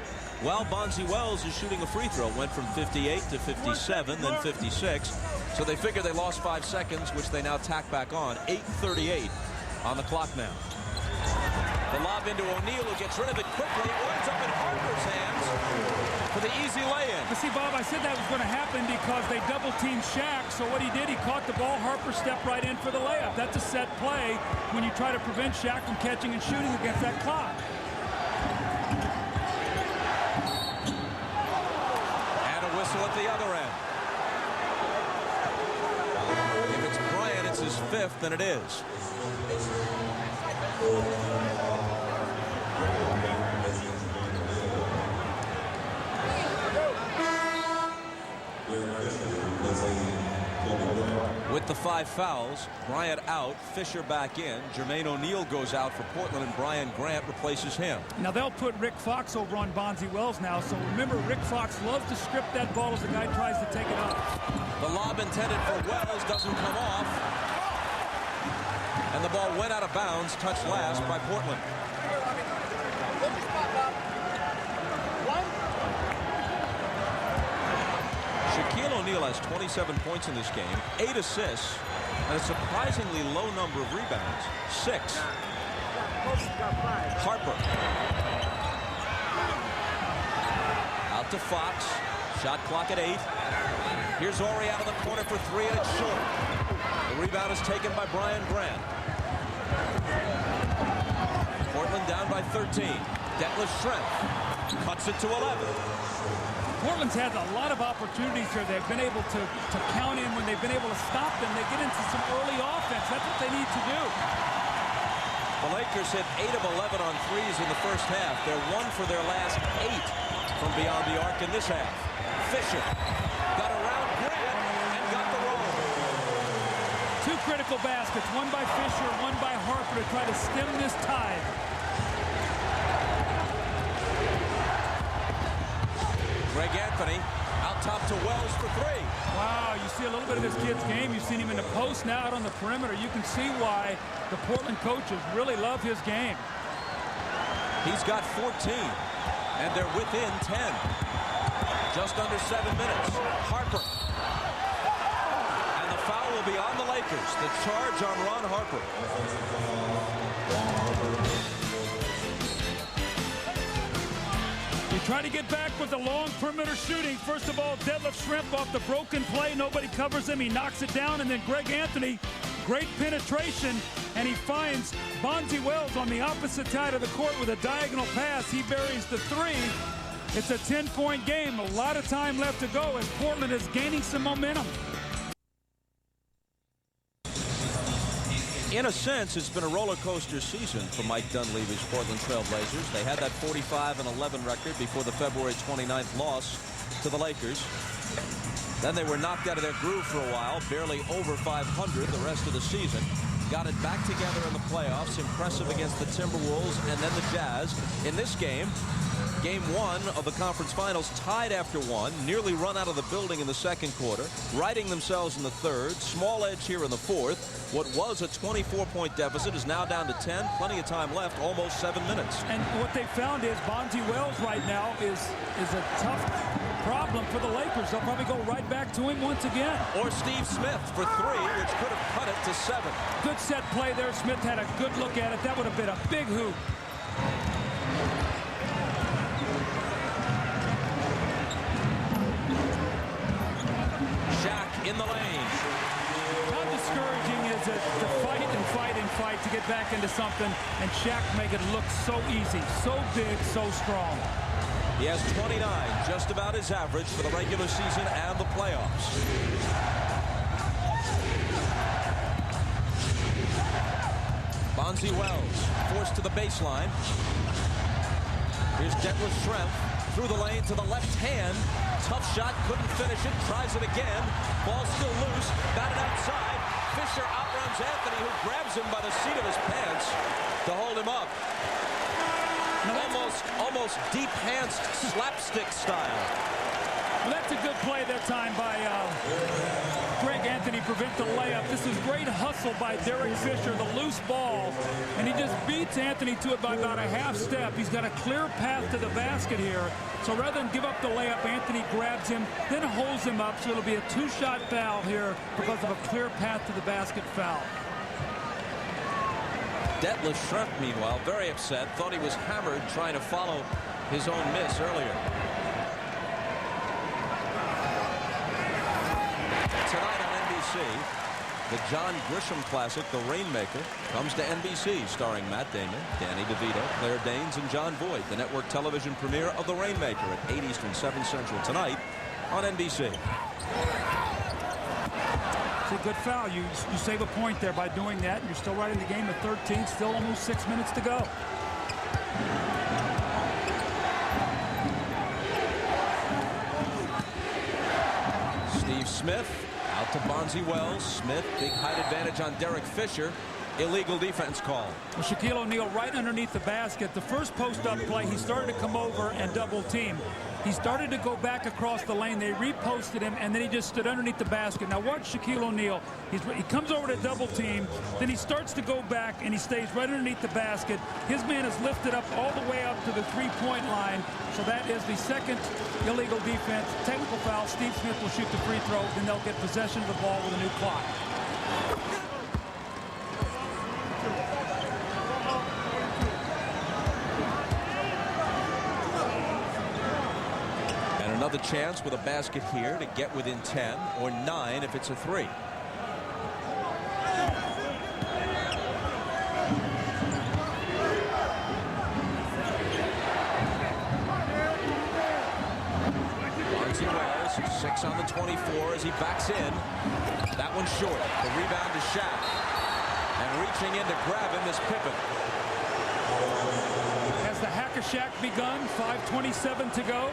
While Bonzi Wells is shooting a free throw. Went from 58 to 57, then 56. So they figure they lost 5 seconds, which they now tack back on. 8:38 on the clock now. The lob into O'Neal, who gets rid of it quickly. It winds up in Harper's hands for the easy lay-in. But see, Bob, I said that was going to happen because they double-teamed Shaq. So what he did, he caught the ball. Harper stepped right in for the layup. That's a set play when you try to prevent Shaq from catching and shooting against that clock. And a whistle at the other end. If it's Bryant, it's his 5th, and it is. With the 5 fouls, Bryant out, Fisher back in. Jermaine O'Neal goes out for Portland, and Brian Grant replaces him. Now they'll put Rick Fox over on Bonzi Wells now. So remember, Rick Fox loves to script that ball as the guy tries to take it up. The lob intended for Wells doesn't come off. And the ball went out of bounds, touched last by Portland. Shaquille O'Neal has 27 points in this game, 8 assists, and a surprisingly low number of rebounds, 6. Harper. Out to Fox. Shot clock at 8. Here's Ori out of the corner for 3, and it's short. The rebound is taken by Brian Grant. Portland down by 13. Detlef Schrempf cuts it to 11. Portland's had a lot of opportunities here. They've been able to count in when they've been able to stop them. They get into some early offense. That's what they need to do. The Lakers hit 8 of 11 on threes in the first half. They're 1 for their last 8 from beyond the arc in this half. Fisher got around Grant and got the roll. 2 critical baskets, one by Fisher, one by Harper to try to stem this tide. Greg Anthony out top to Wells for 3. Wow, you see a little bit of this kid's game. You've seen him in the post, now out on the perimeter. You can see why the Portland coaches really love his game. He's got 14, and they're within 10. Just under 7 minutes. Harper. And the foul will be on the Lakers. The charge on Ron Harper. You try to get back with the long perimeter shooting. First of all, Detlef Schrempf off the broken play. Nobody covers him. He knocks it down. And then Greg Anthony, great penetration. And he finds Bonzi Wells on the opposite side of the court with a diagonal pass. He buries the 3. It's a 10-point game. A lot of time left to go as Portland is gaining some momentum. In a sense, it's been a roller coaster season for Mike Dunleavy's Portland TrailBlazers. They had that 45-11 record before the February 29th loss to the Lakers. Then they were knocked out of their groove for a while, barely over 500 the rest of the season. Got it back together in the playoffs, impressive against the Timberwolves and then the Jazz. In this game, Game 1 of the conference finals, tied after 1, nearly run out of the building in the second quarter, righting themselves in the third, small edge here in the fourth. What was a 24-point deficit is now down to 10. Plenty of time left, almost 7 minutes. And what they found is Bonzi Wells right now is a tough problem for the Lakers. They'll probably go right back to him once again. Or Steve Smith for 3, which could have cut it to 7. Good set play there. Smith had a good look at it. That would have been a big hoop. In the lane. How discouraging is it to fight and fight and fight to get back into something, and Shaq make it look so easy, so big, so strong. He has 29, just about his average for the regular season and the playoffs. Bonzi Wells forced to the baseline. Here's Detlef Schrempf through the lane to the left hand. Tough shot, couldn't finish it, tries it again. Ball still loose, batted outside. Fisher outruns Anthony, who grabs him by the seat of his pants to hold him up. Almost deep-hands slapstick style. Well, that's a good play that time by Greg Anthony, prevent the layup. This is great hustle by Derek Fisher, the loose ball, and he just beats Anthony to it by about a half step. He's got a clear path to the basket here. So rather than give up the layup, Anthony grabs him, then holds him up. So it'll be a 2-shot foul here because of a clear path to the basket foul. Detlef Schrempf, meanwhile, very upset, thought he was hammered trying to follow his own miss earlier. Tonight on NBC, the John Grisham classic, The Rainmaker, comes to NBC, starring Matt Damon, Danny DeVito, Claire Danes, and John Voight. The network television premiere of The Rainmaker at 8 Eastern, 7 Central tonight on NBC. It's a good foul. You save a point there by doing that. You're still right in the game at 13. Still almost 6 minutes to go. Steve Smith out to Bonzi Wells. Smith, big height advantage on Derek Fisher. Illegal defense call. Well, Shaquille O'Neal right underneath the basket. The first post-up play, he started to come over and double team. He started to go back across the lane. They reposted him, and then he just stood underneath the basket. Now watch Shaquille O'Neal. He comes over to double team. Then he starts to go back, and he stays right underneath the basket. His man is lifted up all the way up to the three-point line. So that is the second illegal defense. Technical foul. Steve Smith will shoot the free throw. Then they'll get possession of the ball with a new clock. Another chance with a basket here to get within 10 or 9 if it's a 3. Bonzi Wells, 6 on the 24 as he backs in. That one's short. The rebound to Shaq. And reaching in to grab him is Pippen. Has the hack-a-shack begun? 5:27 to go.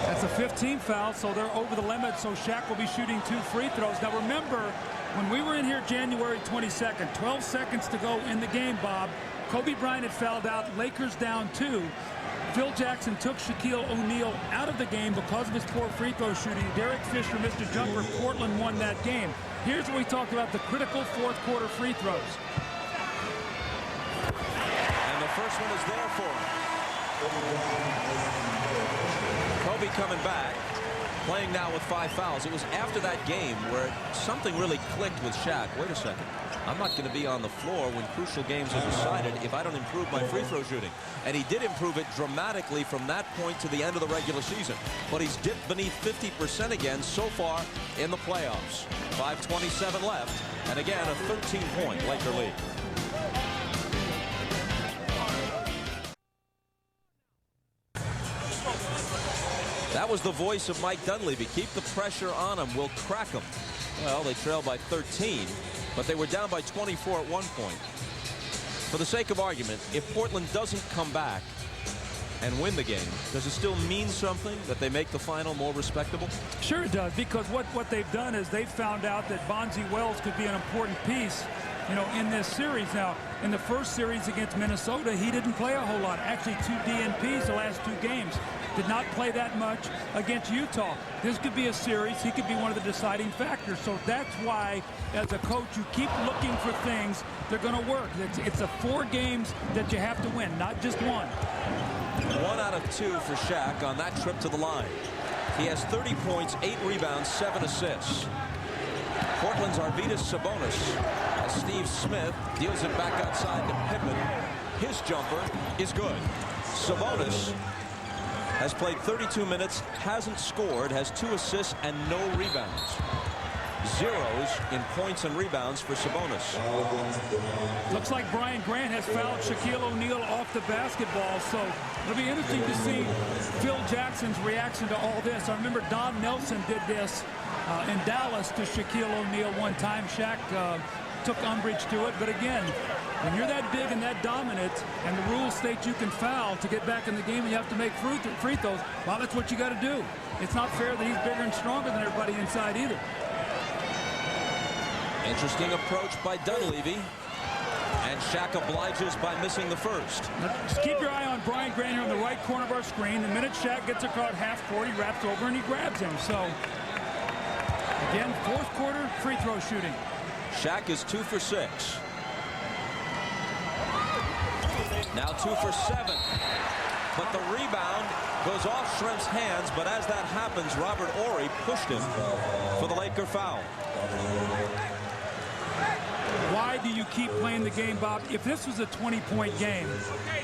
That's a 15 foul, so they're over the limit, so Shaq will be shooting 2 free throws. Now remember, when we were in here January 22nd, 12 seconds to go in the game, Bob, Kobe Bryant had fouled out, Lakers down 2. Phil Jackson took Shaquille O'Neal out of the game because of his poor free throw shooting. Derek Fisher missed a jumper. Portland won that game. Here's what we talked about, the critical fourth quarter free throws. And the first one is there for him. Kobe coming back, playing now with 5 fouls. It was after that game where something really clicked with Shaq. Wait a second. I'm not going to be on the floor when crucial games are decided if I don't improve my free throw shooting. And he did improve it dramatically from that point to the end of the regular season. But he's dipped beneath 50% again so far in the playoffs. 5:27 left. And again, a 13-point Laker lead. That was the voice of Mike Dunleavy. Keep the pressure on him. We'll crack them. Well, they trailed by 13, but they were down by 24 at one point. For the sake of argument, if Portland doesn't come back and win the game, does it still mean something that they make the final more respectable? Sure it does, because what they've done is they've found out that Bonzi Wells could be an important piece, you know, in this series. Now, in the first series against Minnesota, he didn't play a whole lot. Actually, 2 DNPs the last 2 games. Did not play that much against Utah. This could be a series. He could be one of the deciding factors. So that's why, as a coach, you keep looking for things that are going to work. It's a 4 games that you have to win, not just 1. 1 out of 2 for Shaq on that trip to the line. He has 30 points, 8 rebounds, 7 assists. Portland's Arvydas Sabonis, as Steve Smith deals it back outside to Pippen. His jumper is good. Sabonis has played 32 minutes, hasn't scored, has 2 assists and no rebounds. Zeros in points and rebounds for Sabonis. Looks like Brian Grant has fouled Shaquille O'Neal off the basketball, so it'll be interesting to see Phil Jackson's reaction to all this. I remember Don Nelson did this in Dallas to Shaquille O'Neal one time. Shaq took umbrage to it, but again, when you're that big and that dominant, and the rules state you can foul to get back in the game and you have to make free throws, well, that's what you got to do. It's not fair that he's bigger and stronger than everybody inside either. Interesting approach by Dunleavy. And Shaq obliges by missing the first. Now, just keep your eye on Brian Grant here in the right corner of our screen. The minute Shaq gets across half court, he wraps over and he grabs him. So, again, fourth quarter free throw shooting. Shaq is 2 for 6. Now 2 for 7. But the rebound goes off Shrimp's hands, but as that happens, Robert Horry pushed him for the Laker foul. Why do you keep playing the game, Bob? If this was a 20-point game,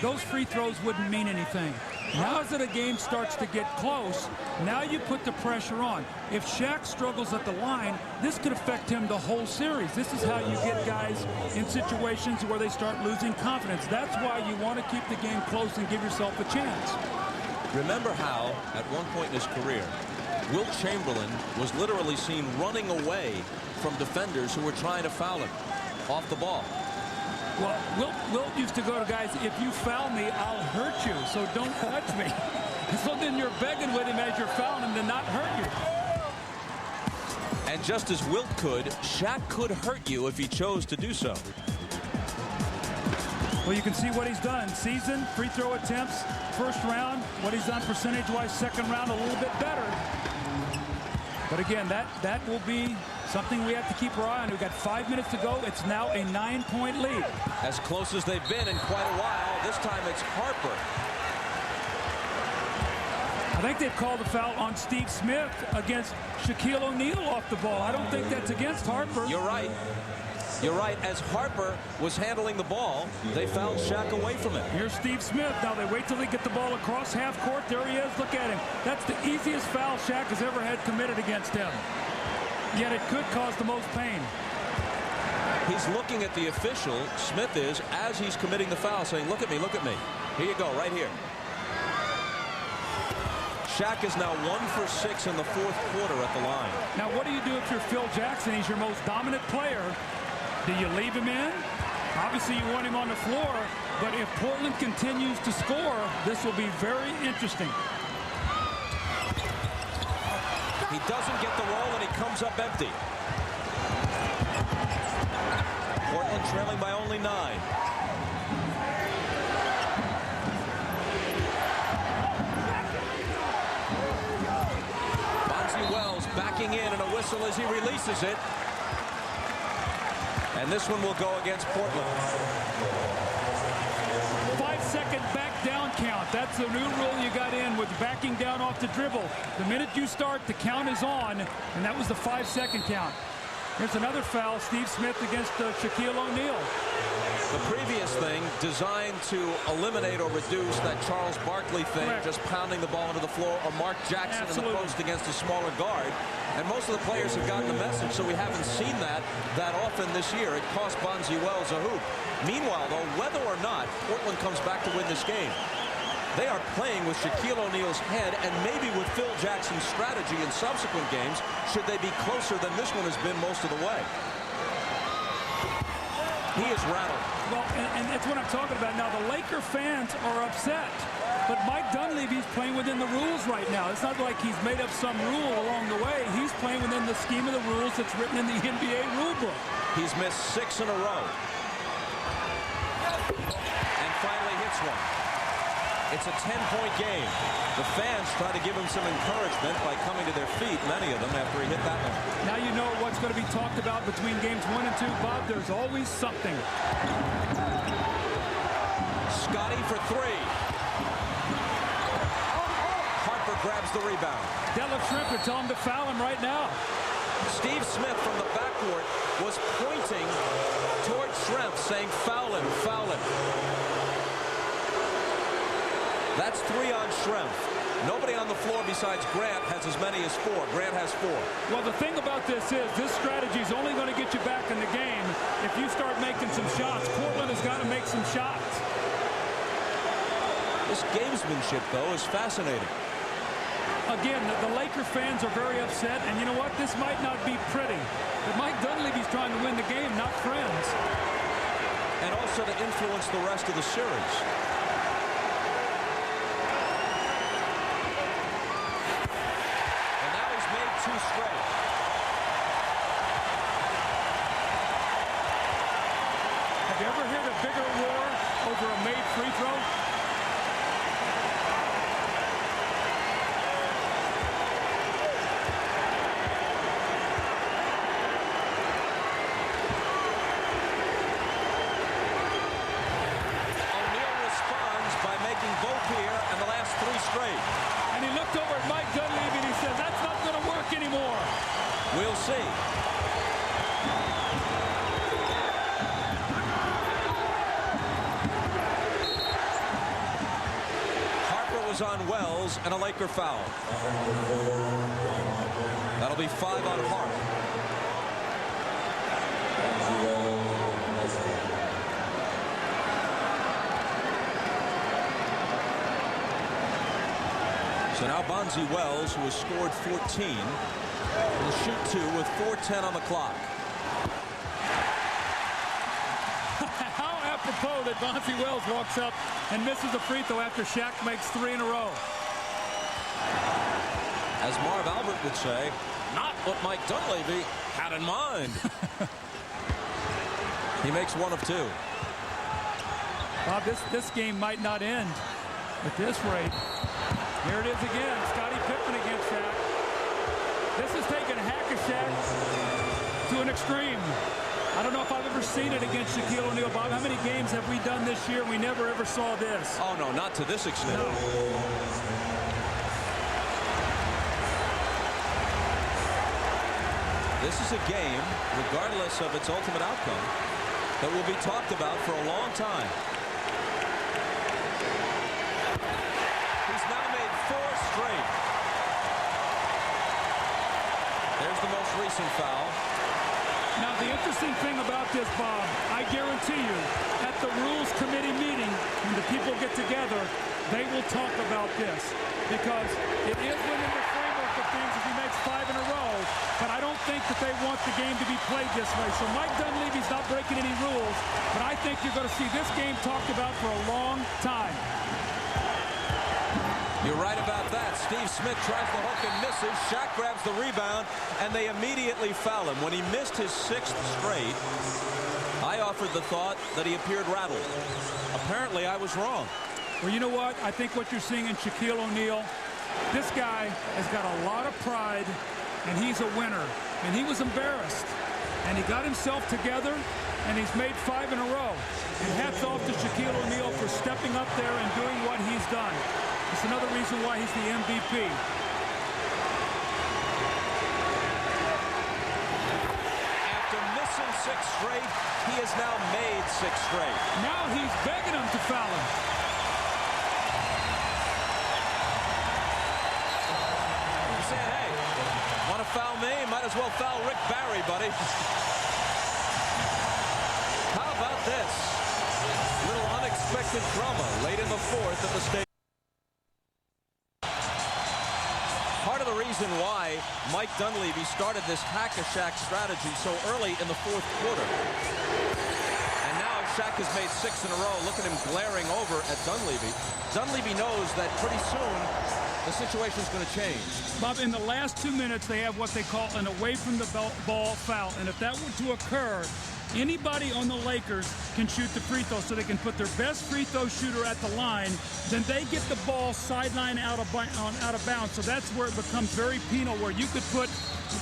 those free throws wouldn't mean anything. Now that a game starts to get close, now you put the pressure on. If Shaq struggles at the line, this could affect him the whole series. This is how you get guys in situations where they start losing confidence. That's why you want to keep the game close and give yourself a chance. Remember how, at one point in his career, Wilt Chamberlain was literally seen running away from defenders who were trying to foul him off the ball. Well, Wilt used to go to guys, if you foul me, I'll hurt you, so don't touch me. So then you're begging with him as you're fouling him to not hurt you. And just as Wilt could, Shaq could hurt you if he chose to do so. Well, you can see what he's done. Season, free throw attempts, first round. What he's done percentage-wise, second round, a little bit better. But again, that will be something we have to keep our eye on. We've got 5 minutes to go. It's now a 9-point lead. As close as they've been in quite a while. This time it's Harper. I think they've called a foul on Steve Smith against Shaquille O'Neal off the ball. I don't think that's against Harper. You're right. You're right. As Harper was handling the ball, they fouled Shaq away from it. Here's Steve Smith. Now they wait till they get the ball across half court. There he is. Look at him. That's the easiest foul Shaq has ever had committed against him. Yet it could cause the most pain. He's looking at the official, Smith is, as he's committing the foul, saying, look at me, look at me. Here you go, right here. Shaq is now 1 for 6 in the fourth quarter at the line. Now, what do you do if you're Phil Jackson? He's your most dominant player. Do you leave him in? Obviously, you want him on the floor, but if Portland continues to score, this will be very interesting. He doesn't get the roll, and he comes up empty. Portland trailing by only 9. Wells backing in, and a whistle as he releases it. And this one will go against Portland. 5-second back down count. That's the new rule you got in with backing down off the dribble. The minute you start, the count is on, and that was the 5-second count. Here's another foul, Steve Smith against Shaquille O'Neal. The previous thing designed to eliminate or reduce that Charles Barkley thing, Correct. just pounding the ball into the floor, or Mark Jackson Absolutely. in the post against a smaller guard. And most of the players have gotten the message, so we haven't seen that often this year. It cost Bonzi Wells a hoop. Meanwhile, though, whether or not Portland comes back to win this game, they are playing with Shaquille O'Neal's head, and maybe with Phil Jackson's strategy in subsequent games, should they be closer than this one has been most of the way. He is rattled. Well, and that's what I'm talking about now. The Laker fans are upset. But Mike Dunleavy's playing within the rules right now. It's not like he's made up some rule along the way. He's playing within the scheme of the rules that's written in the NBA rulebook. He's missed 6 in a row. And finally hits one. It's a 10-point game. The fans try to give him some encouragement by coming to their feet, many of them, after he hit that one. Now you know what's going to be talked about between games 1 and 2, Bob. There's always something. Scottie for 3. Harper grabs the rebound. Della Shrimper, tell him to foul him right now. Steve Smith from the backcourt was pointing toward Schrempf, saying, foul him, foul him. That's 3 on Schrempf. Nobody on the floor besides Grant has as many as 4. Grant has 4. Well, the thing about this is this strategy is only going to get you back in the game if you start making some shots. Portland has got to make some shots. This gamesmanship, though, is fascinating. Again, the Laker fans are very upset, and you know what? This might not be pretty, but Mike Dunleavy's trying to win the game, not friends. And also to influence the rest of the series. And now he's made 2 straight. Have you ever heard a bigger roar over a made free throw? And he looked over at Mike Dunleavy and he said, that's not going to work anymore. We'll see. Harper was on Wells and a Laker foul. That'll be 5 on Harper. So now Bonzi Wells, who has scored 14, will shoot 2 with 4:10 on the clock. How apropos that Bonzi Wells walks up and misses a free throw after Shaq makes 3 in a row. As Marv Albert would say, not what Mike Dunleavy had in mind. He makes 1 of 2. Bob, this game might not end at this rate. Here it is again, Scottie Pippen against Shaq. This has taken Hack-a-Shaq to an extreme. I don't know if I've ever seen it against Shaquille O'Neal. Bob, how many games have we done this year? We never ever saw this. Oh, no, not to this extent. No. This is a game, regardless of its ultimate outcome, that will be talked about for a long time. There's the most recent foul. Now, the interesting thing about this, Bob, I guarantee you, at the Rules Committee meeting, when the people get together, they will talk about this. Because it is within the framework of things if he makes 5 in a row, but I don't think that they want the game to be played this way. So Mike Dunleavy's not breaking any rules, but I think you're going to see this game talked about for a long time. You're right about that. Steve Smith tries the hook and misses. Shaq grabs the rebound, and they immediately foul him. When he missed his 6th straight, I offered the thought that he appeared rattled. Apparently, I was wrong. Well, you know what? I think what you're seeing in Shaquille O'Neal, this guy has got a lot of pride, and he's a winner. And he was embarrassed, and he got himself together, and he's made 5 in a row. And hats off to Shaquille O'Neal for stepping up there and doing what he's done. It's another reason why he's the MVP. After missing 6 straight, he has now made 6 straight. Now he's begging him to foul him. He's saying, hey, want to foul me? Might as well foul Rick Barry, buddy. How about this? Little unexpected drama late in the 4th at the state. Part of the reason why Mike Dunleavy started this hack-a-Shaq strategy so early in the 4th quarter. And now Shaq has made 6 in a row. Look at him glaring over at Dunleavy. Dunleavy knows that pretty soon the situation is going to change. Bob, in the last 2 minutes, they have what they call an away-from-the-ball foul. And if that were to occur, anybody on the Lakers can shoot the free throw, so they can put their best free throw shooter at the line. Then they get the ball sideline out of bounds. So that's where it becomes very penal, where you could put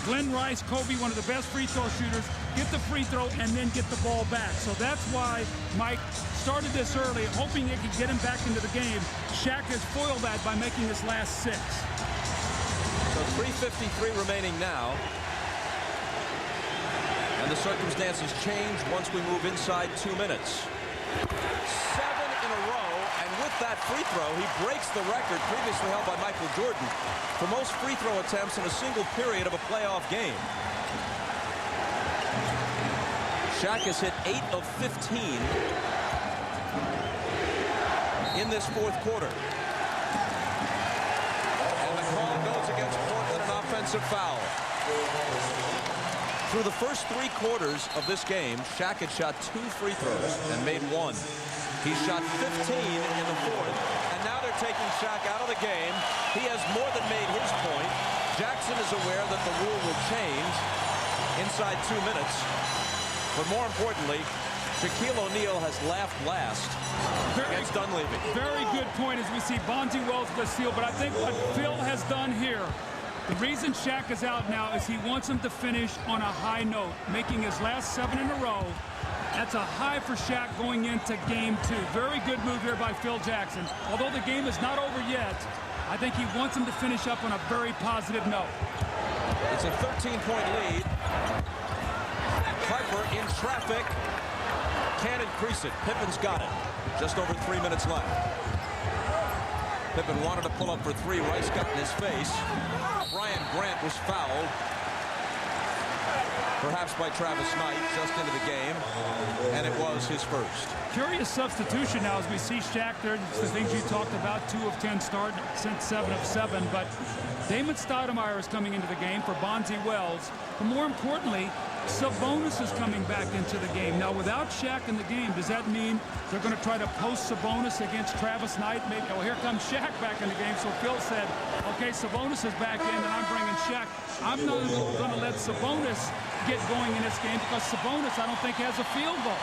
Glenn Rice, Kobe, one of the best free throw shooters, get the free throw and then get the ball back. So that's why Mike started this early, hoping it could get him back into the game. Shaq has foiled that by making his last 6. So 3:53 remaining now. And the circumstances change once we move inside 2 minutes. 7 in a row, and with that free throw, he breaks the record previously held by Michael Jordan for most free throw attempts in a single period of a playoff game. Shaq has hit 8 of 15 in this 4th quarter. And the call goes against Portland, an offensive foul. Through the first 3 quarters of this game, Shaq had shot 2 free throws and made 1. He shot 15 in the 4th, and now they're taking Shaq out of the game. He has more than made his point. Jackson is aware that the rule will change inside 2 minutes. But more importantly, Shaquille O'Neal has laughed last against Dunleavy. Very good point as we see Bonzi Wells with the steal, but I think what Phil has done here, the reason Shaq is out now is he wants him to finish on a high note, making his last 7 in a row. That's a high for Shaq going into game 2. Very good move here by Phil Jackson. Although the game is not over yet, I think he wants him to finish up on a very positive note. It's a 13-point lead. Piper in traffic. Can't increase it. Pippen's got it. Just over 3 minutes left. Pippen wanted to pull up for 3. Rice got in his face. Brian Grant was fouled. Perhaps by Travis Knight, just into the game. And it was his first. Curious substitution now as we see Shaq there. The things you talked about, 2 of 10 start, since 7 of 7. But Damon Stoudemire is coming into the game for Bonzi Wells. But more importantly, Sabonis is coming back into the game. Now, without Shaq in the game, does that mean they're going to try to post Sabonis against Travis Knight? Maybe, oh, here comes Shaq back in the game. So Phil said, okay, Sabonis is back in, and I'm bringing Shaq. I'm not going to let Sabonis get going in this game because Sabonis, I don't think, has a field goal.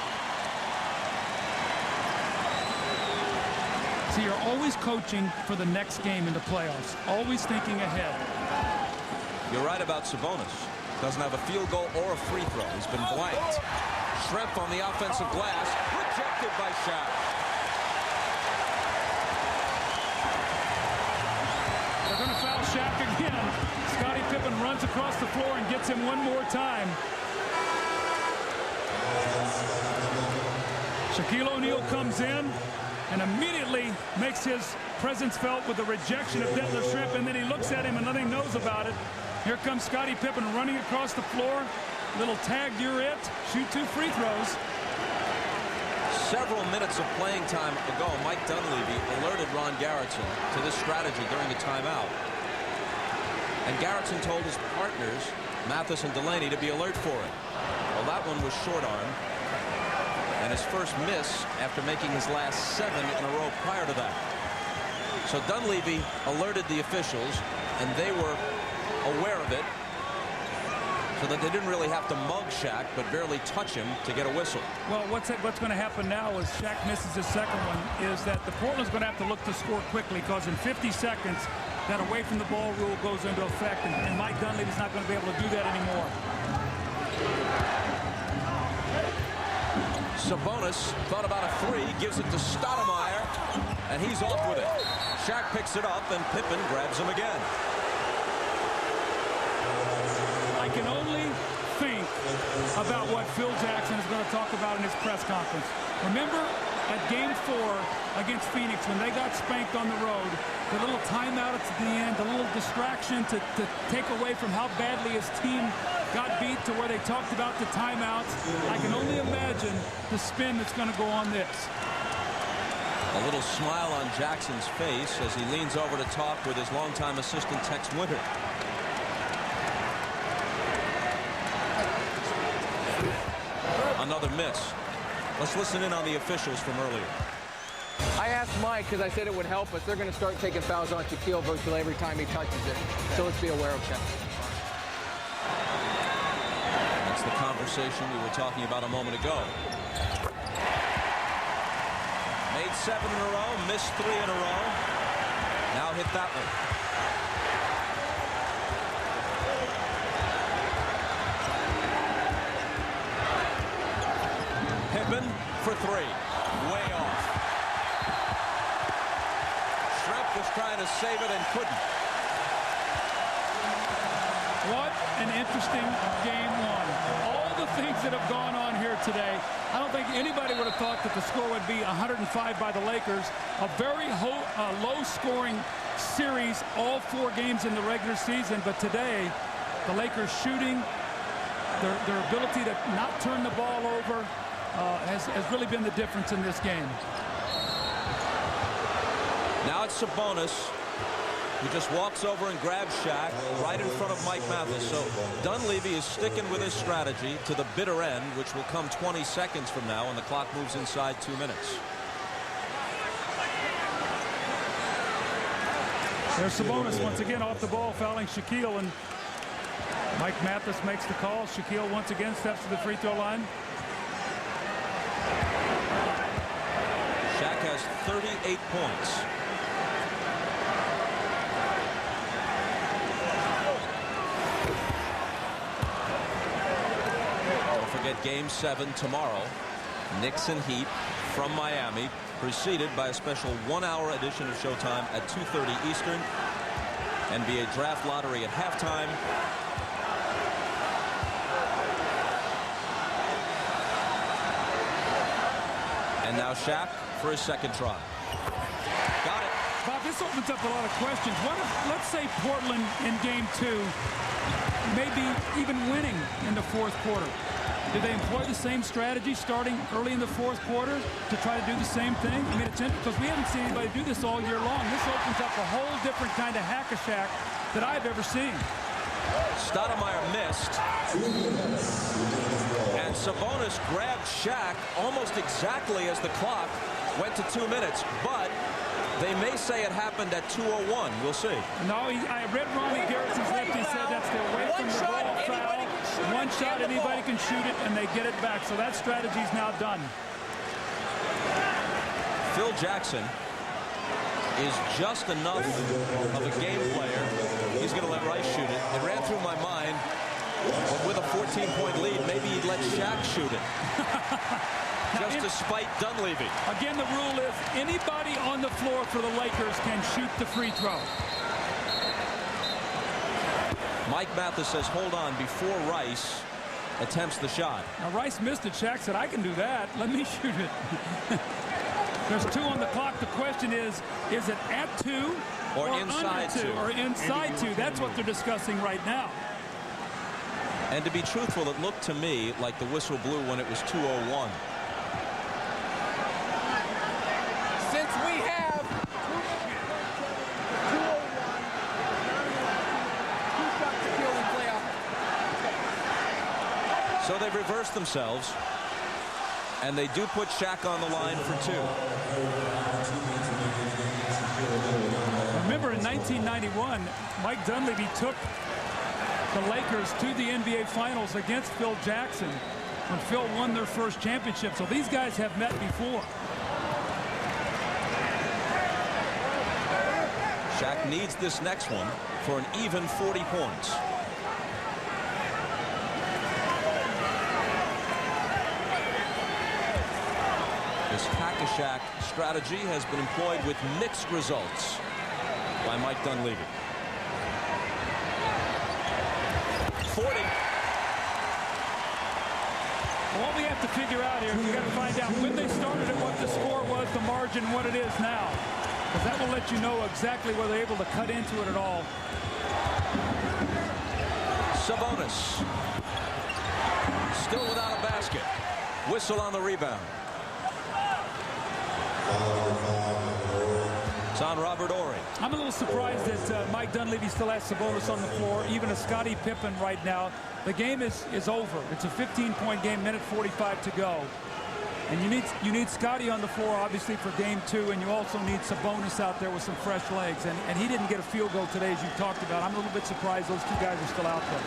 So you're always coaching for the next game in the playoffs, always thinking ahead. You're right about Sabonis. Doesn't have a field goal or a free throw. He's been blanked. Schrempf on the offensive glass. Rejected by Shaq. They're going to foul Shaq again. Scottie Pippen runs across the floor and gets him one more time. Shaquille O'Neal comes in and immediately makes his presence felt with the rejection of Detlef Schrempf, and then he looks at him and nothing knows about it. Here comes Scottie Pippen running across the floor. Little tag, you're it. Shoot 2 free throws. Several minutes of playing time ago, Mike Dunleavy alerted Ron Garretson to this strategy during a timeout. And Garretson told his partners, Mathis and Delaney, to be alert for it. Well, that one was short arm. And his first miss after making his last 7 in a row prior to that. So Dunleavy alerted the officials, and they were aware of it, so that they didn't really have to mug Shaq, but barely touch him to get a whistle. Well, what's going to happen now is Shaq misses his second one, is that the Portland's going to have to look to score quickly, because in 50 seconds, that away from the ball rule goes into effect, and Mike Dunleavy's not going to be able to do that anymore. Sabonis thought about a 3, gives it to Stoudemire, and he's off with it. Shaq picks it up, and Pippen grabs him again. I can only think about what Phil Jackson is going to talk about in his press conference. Remember at Game 4 against Phoenix when they got spanked on the road, the little timeout at the end, the little distraction to take away from how badly his team got beat to where they talked about the timeouts. I can only imagine the spin that's going to go on this. A little smile on Jackson's face as he leans over to talk with his longtime assistant Tex Winter. Another miss. Let's listen in on the officials from earlier. I asked Mike, because I said it would help us. They're going to start taking fouls on Shaquille virtually every time he touches it. So let's be aware of that. That's the conversation we were talking about a moment ago. Made 7 in a row, missed 3 in a row. Now hit that one. Pippen for 3. Way off. Shrimp was trying to save it and couldn't. What an interesting Game 1. All the things that have gone on here today. I don't think anybody would have thought that the score would be 105 by the Lakers. A very low-scoring series, all 4 games in the regular season. But today, the Lakers shooting, their ability to not turn the ball over, has really been the difference in this game. Now it's Sabonis, who just walks over and grabs Shaq right in front of Mike Mathis. So Dunleavy is sticking with his strategy to the bitter end, which will come 20 seconds from now, and the clock moves inside 2 minutes. There's Sabonis once again off the ball, fouling Shaquille, and Mike Mathis makes the call. Shaquille once again steps to the free throw line. Shaq has 38 points. Don't forget Game 7 tomorrow. Knicks and Heat from Miami, preceded by a special 1-hour edition of Showtime at 2:30 Eastern. NBA Draft Lottery at halftime. And now Shaq for his second try. Got it. Bob, this opens up a lot of questions. What if, let's say Portland in Game 2, maybe even winning in the 4th quarter. Do they employ the same strategy starting early in the 4th quarter to try to do the same thing? I mean, it's interesting because we haven't seen anybody do this all year long. This opens up a whole different kind of hack-a-shack that I've ever seen. Stoudemire missed. And Sabonis grabbed Shaq almost exactly as the clock went to 2 minutes. But they may say it happened at 2:01. We'll see. No, I read Ronnie Garrettson's left. He said that's the away from the ball foul. One shot, anybody can shoot it, and they get it back. So that strategy's now done. Phil Jackson is just enough of a game player. He's going to let Rice shoot it. It ran through my mind, but with a 14-point lead, maybe he'd let Shaq shoot it. Just to spite Dunleavy. Again, the rule is anybody on the floor for the Lakers can shoot the free throw. Mike Mathis says, hold on, before Rice attempts the shot. Now, Rice missed it. Shaq said, I can do that. Let me shoot it. There's 2 on the clock. The question is it at 2 or inside under 2? 2? Or inside 2. That's what they're discussing right now. And to be truthful, it looked to me like the whistle blew when it was 2:01. Since we have 2 shots to kill in playoff. So they've reversed themselves, and they do put Shaq on the line for 2. Remember in 1991, Mike Dunleavy took the Lakers to the NBA Finals against Phil Jackson when Phil won their first championship. So these guys have met before. Shaq needs this next one for an even 40 points. This hack-a-Shaq strategy has been employed with mixed results by Mike Dunleavy. 40. Well, what we have to figure out here is we've got to find out when they started and what the score was, the margin, what it is now. Because that will let you know exactly whether they're able to cut into it at all. Sabonis. Still without a basket. Whistle on the rebound. It's on Robert Horry. I'm a little surprised that Mike Dunleavy still has Sabonis on the floor, even a Scottie Pippen right now. The game is over. It's a 15-point game, minute 45 to go. And you need Scottie on the floor, obviously, for game 2, and you also need Sabonis out there with some fresh legs. And he didn't get a field goal today, as you talked about. I'm a little bit surprised those 2 guys are still out there.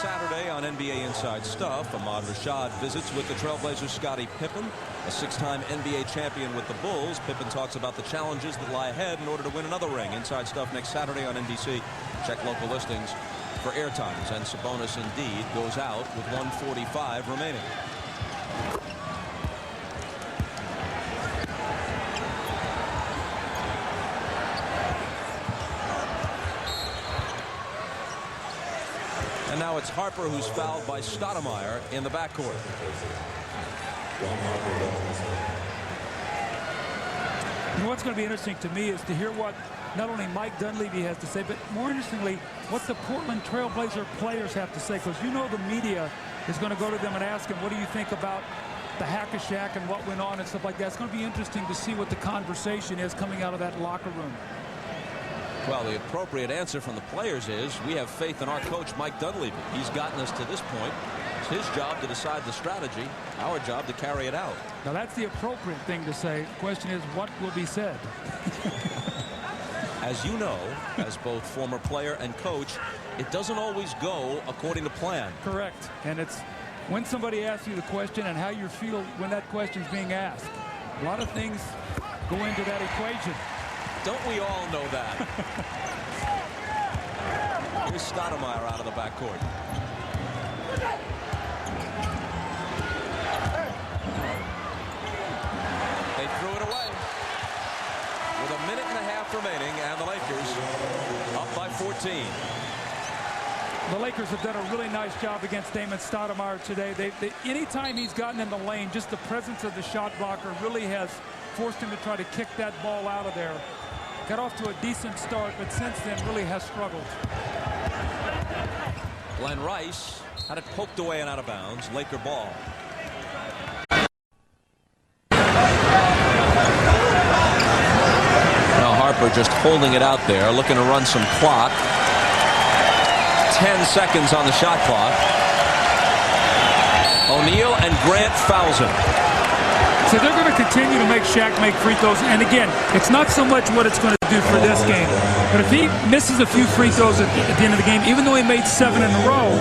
Saturday on NBA Inside Stuff, Ahmad Rashad visits with the Trailblazers' Scottie Pippen, a 6-time NBA champion with the Bulls. Pippen talks about the challenges that lie ahead in order to win another ring. Inside Stuff next Saturday on NBC. Check local listings for airtimes. And Sabonis indeed goes out with 1:45 remaining. And now it's Harper who's fouled by Stoudemire in the backcourt. And what's going to be interesting to me is to hear what not only Mike Dunleavy has to say, but more interestingly, what the Portland Trailblazer players have to say. Because you know the media is going to go to them and ask them, what do you think about the hack-a-Shaq and what went on and stuff like that. It's going to be interesting to see what the conversation is coming out of that locker room. Well, the appropriate answer from the players is we have faith in our coach, Mike Dunleavy. He's gotten us to this point. It's his job to decide the strategy, our job to carry it out. Now, that's the appropriate thing to say. The question is, what will be said? As you know, as both former player and coach, it doesn't always go according to plan. Correct. And it's when somebody asks you the question and how you feel when that question's being asked. A lot of things go into that equation. Don't we all know that? Here's Stoudemire out of the backcourt. They threw it away. With a minute and a half remaining, and the Lakers up by 14. The Lakers have done a really nice job against Damon Stoudemire today. Anytime he's gotten in the lane, just the presence of the shot blocker really has forced him to try to kick that ball out of there. Got off to a decent start, but since then really has struggled. Glenn Rice had it poked away and out of bounds. Laker ball. Now Harper just holding it out there, looking to run some clock. 10 seconds on the shot clock. O'Neal and Grant fouls him. So they're going to continue to make Shaq make free throws. And again, it's not so much what it's going to do for this game. But if he misses a few free throws at the end of the game, even though he made 7 in a row,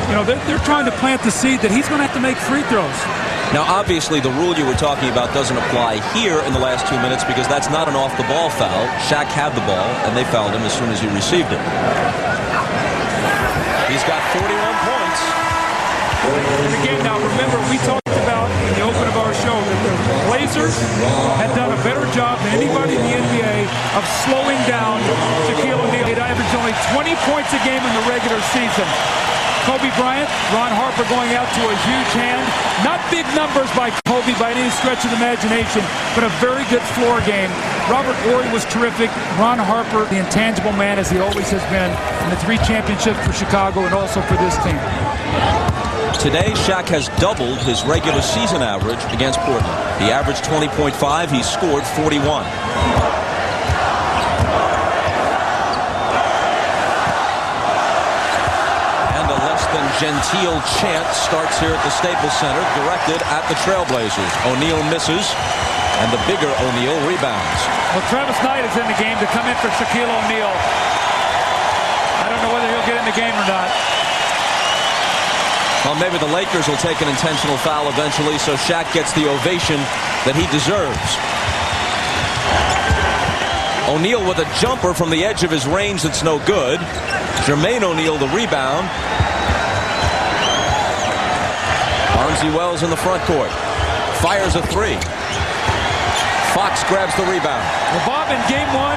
you know, they're trying to plant the seed that he's going to have to make free throws. Now, obviously, the rule you were talking about doesn't apply here in the last 2 minutes because that's not an off-the-ball foul. Shaq had the ball, and they fouled him as soon as he received it. He's got 41 points. And again, now remember, we talked about in the open of our show that the Blazers had done a better job than anybody in the NBA of slowing down Shaquille O'Neal. He averaged only 20 points a game in the regular season. Kobe Bryant. Ron Harper going out to a huge hand. Not big numbers by Kobe by any stretch of the imagination, but a very good floor game. Robert Horry was terrific. Ron Harper, the intangible man, as he always has been, in the 3 championships for Chicago and also for this team. Today, Shaq has doubled his regular season average against Portland. He averaged 20.5. He scored 41. And a less than genteel chant starts here at the Staples Center, directed at the Trailblazers. O'Neal misses, and the bigger O'Neal rebounds. Well, Travis Knight is in the game to come in for Shaquille O'Neal. I don't know whether he'll get in the game or not. Well, maybe the Lakers will take an intentional foul eventually, so Shaq gets the ovation that he deserves. O'Neal with a jumper from the edge of his range that's no good. Jermaine O'Neal the rebound. Barnesy Wells in the front court. Fires a 3. Fox grabs the rebound. Well, Bob, in game 1,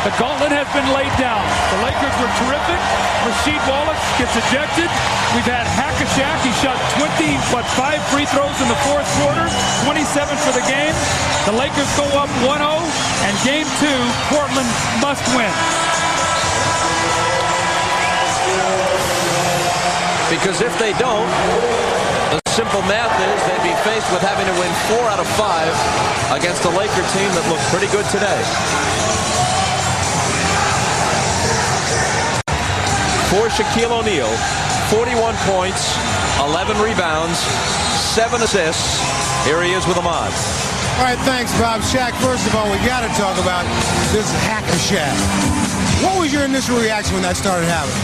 the gauntlet has been laid down. The Lakers were terrific. Rasheed Wallace gets ejected. We've had Hack-a-Shaq. He shot 20 but 5 free throws in the 4th quarter. 27 for the game. The Lakers go up 1-0. And game 2, Portland must win. Because if they don't, the simple math is they'd be faced with having to win 4 out of 5 against a Laker team that looked pretty good today. For Shaquille O'Neal, 41 points, 11 rebounds, 7 assists. Here he is with Ahmad. All right, thanks, Bob. Shaq, first of all, we got to talk about this Hack-a-Shaq. What was your initial reaction when that started happening?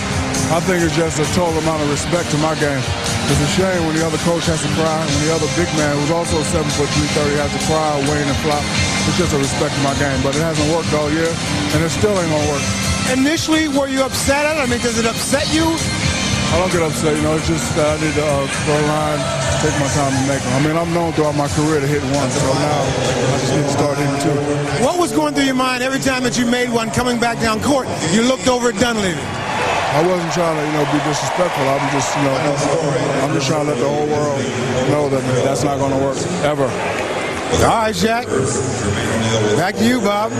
I think it's just a total amount of respect to my game. It's a shame when the other coach has to cry, when the other big man, who's also 7 foot 330, has to cry, wane, and flop. It's just a respect to my game, but it hasn't worked all year, and it still ain't gonna work. Initially, were you upset at it? I mean, does it upset you? I don't get upset, you know, it's just I need to go line, take my time to make them. I mean, I'm known throughout my career to hit one, so now I just need to start hitting 2. What was going through your mind every time that you made one coming back down court? You looked over at Dunleavy. I wasn't trying to, you know, be disrespectful. I'm just, you know, I'm just trying to let the whole world know that that's not going to work, ever. All right, Shaq. Back to you, Bob.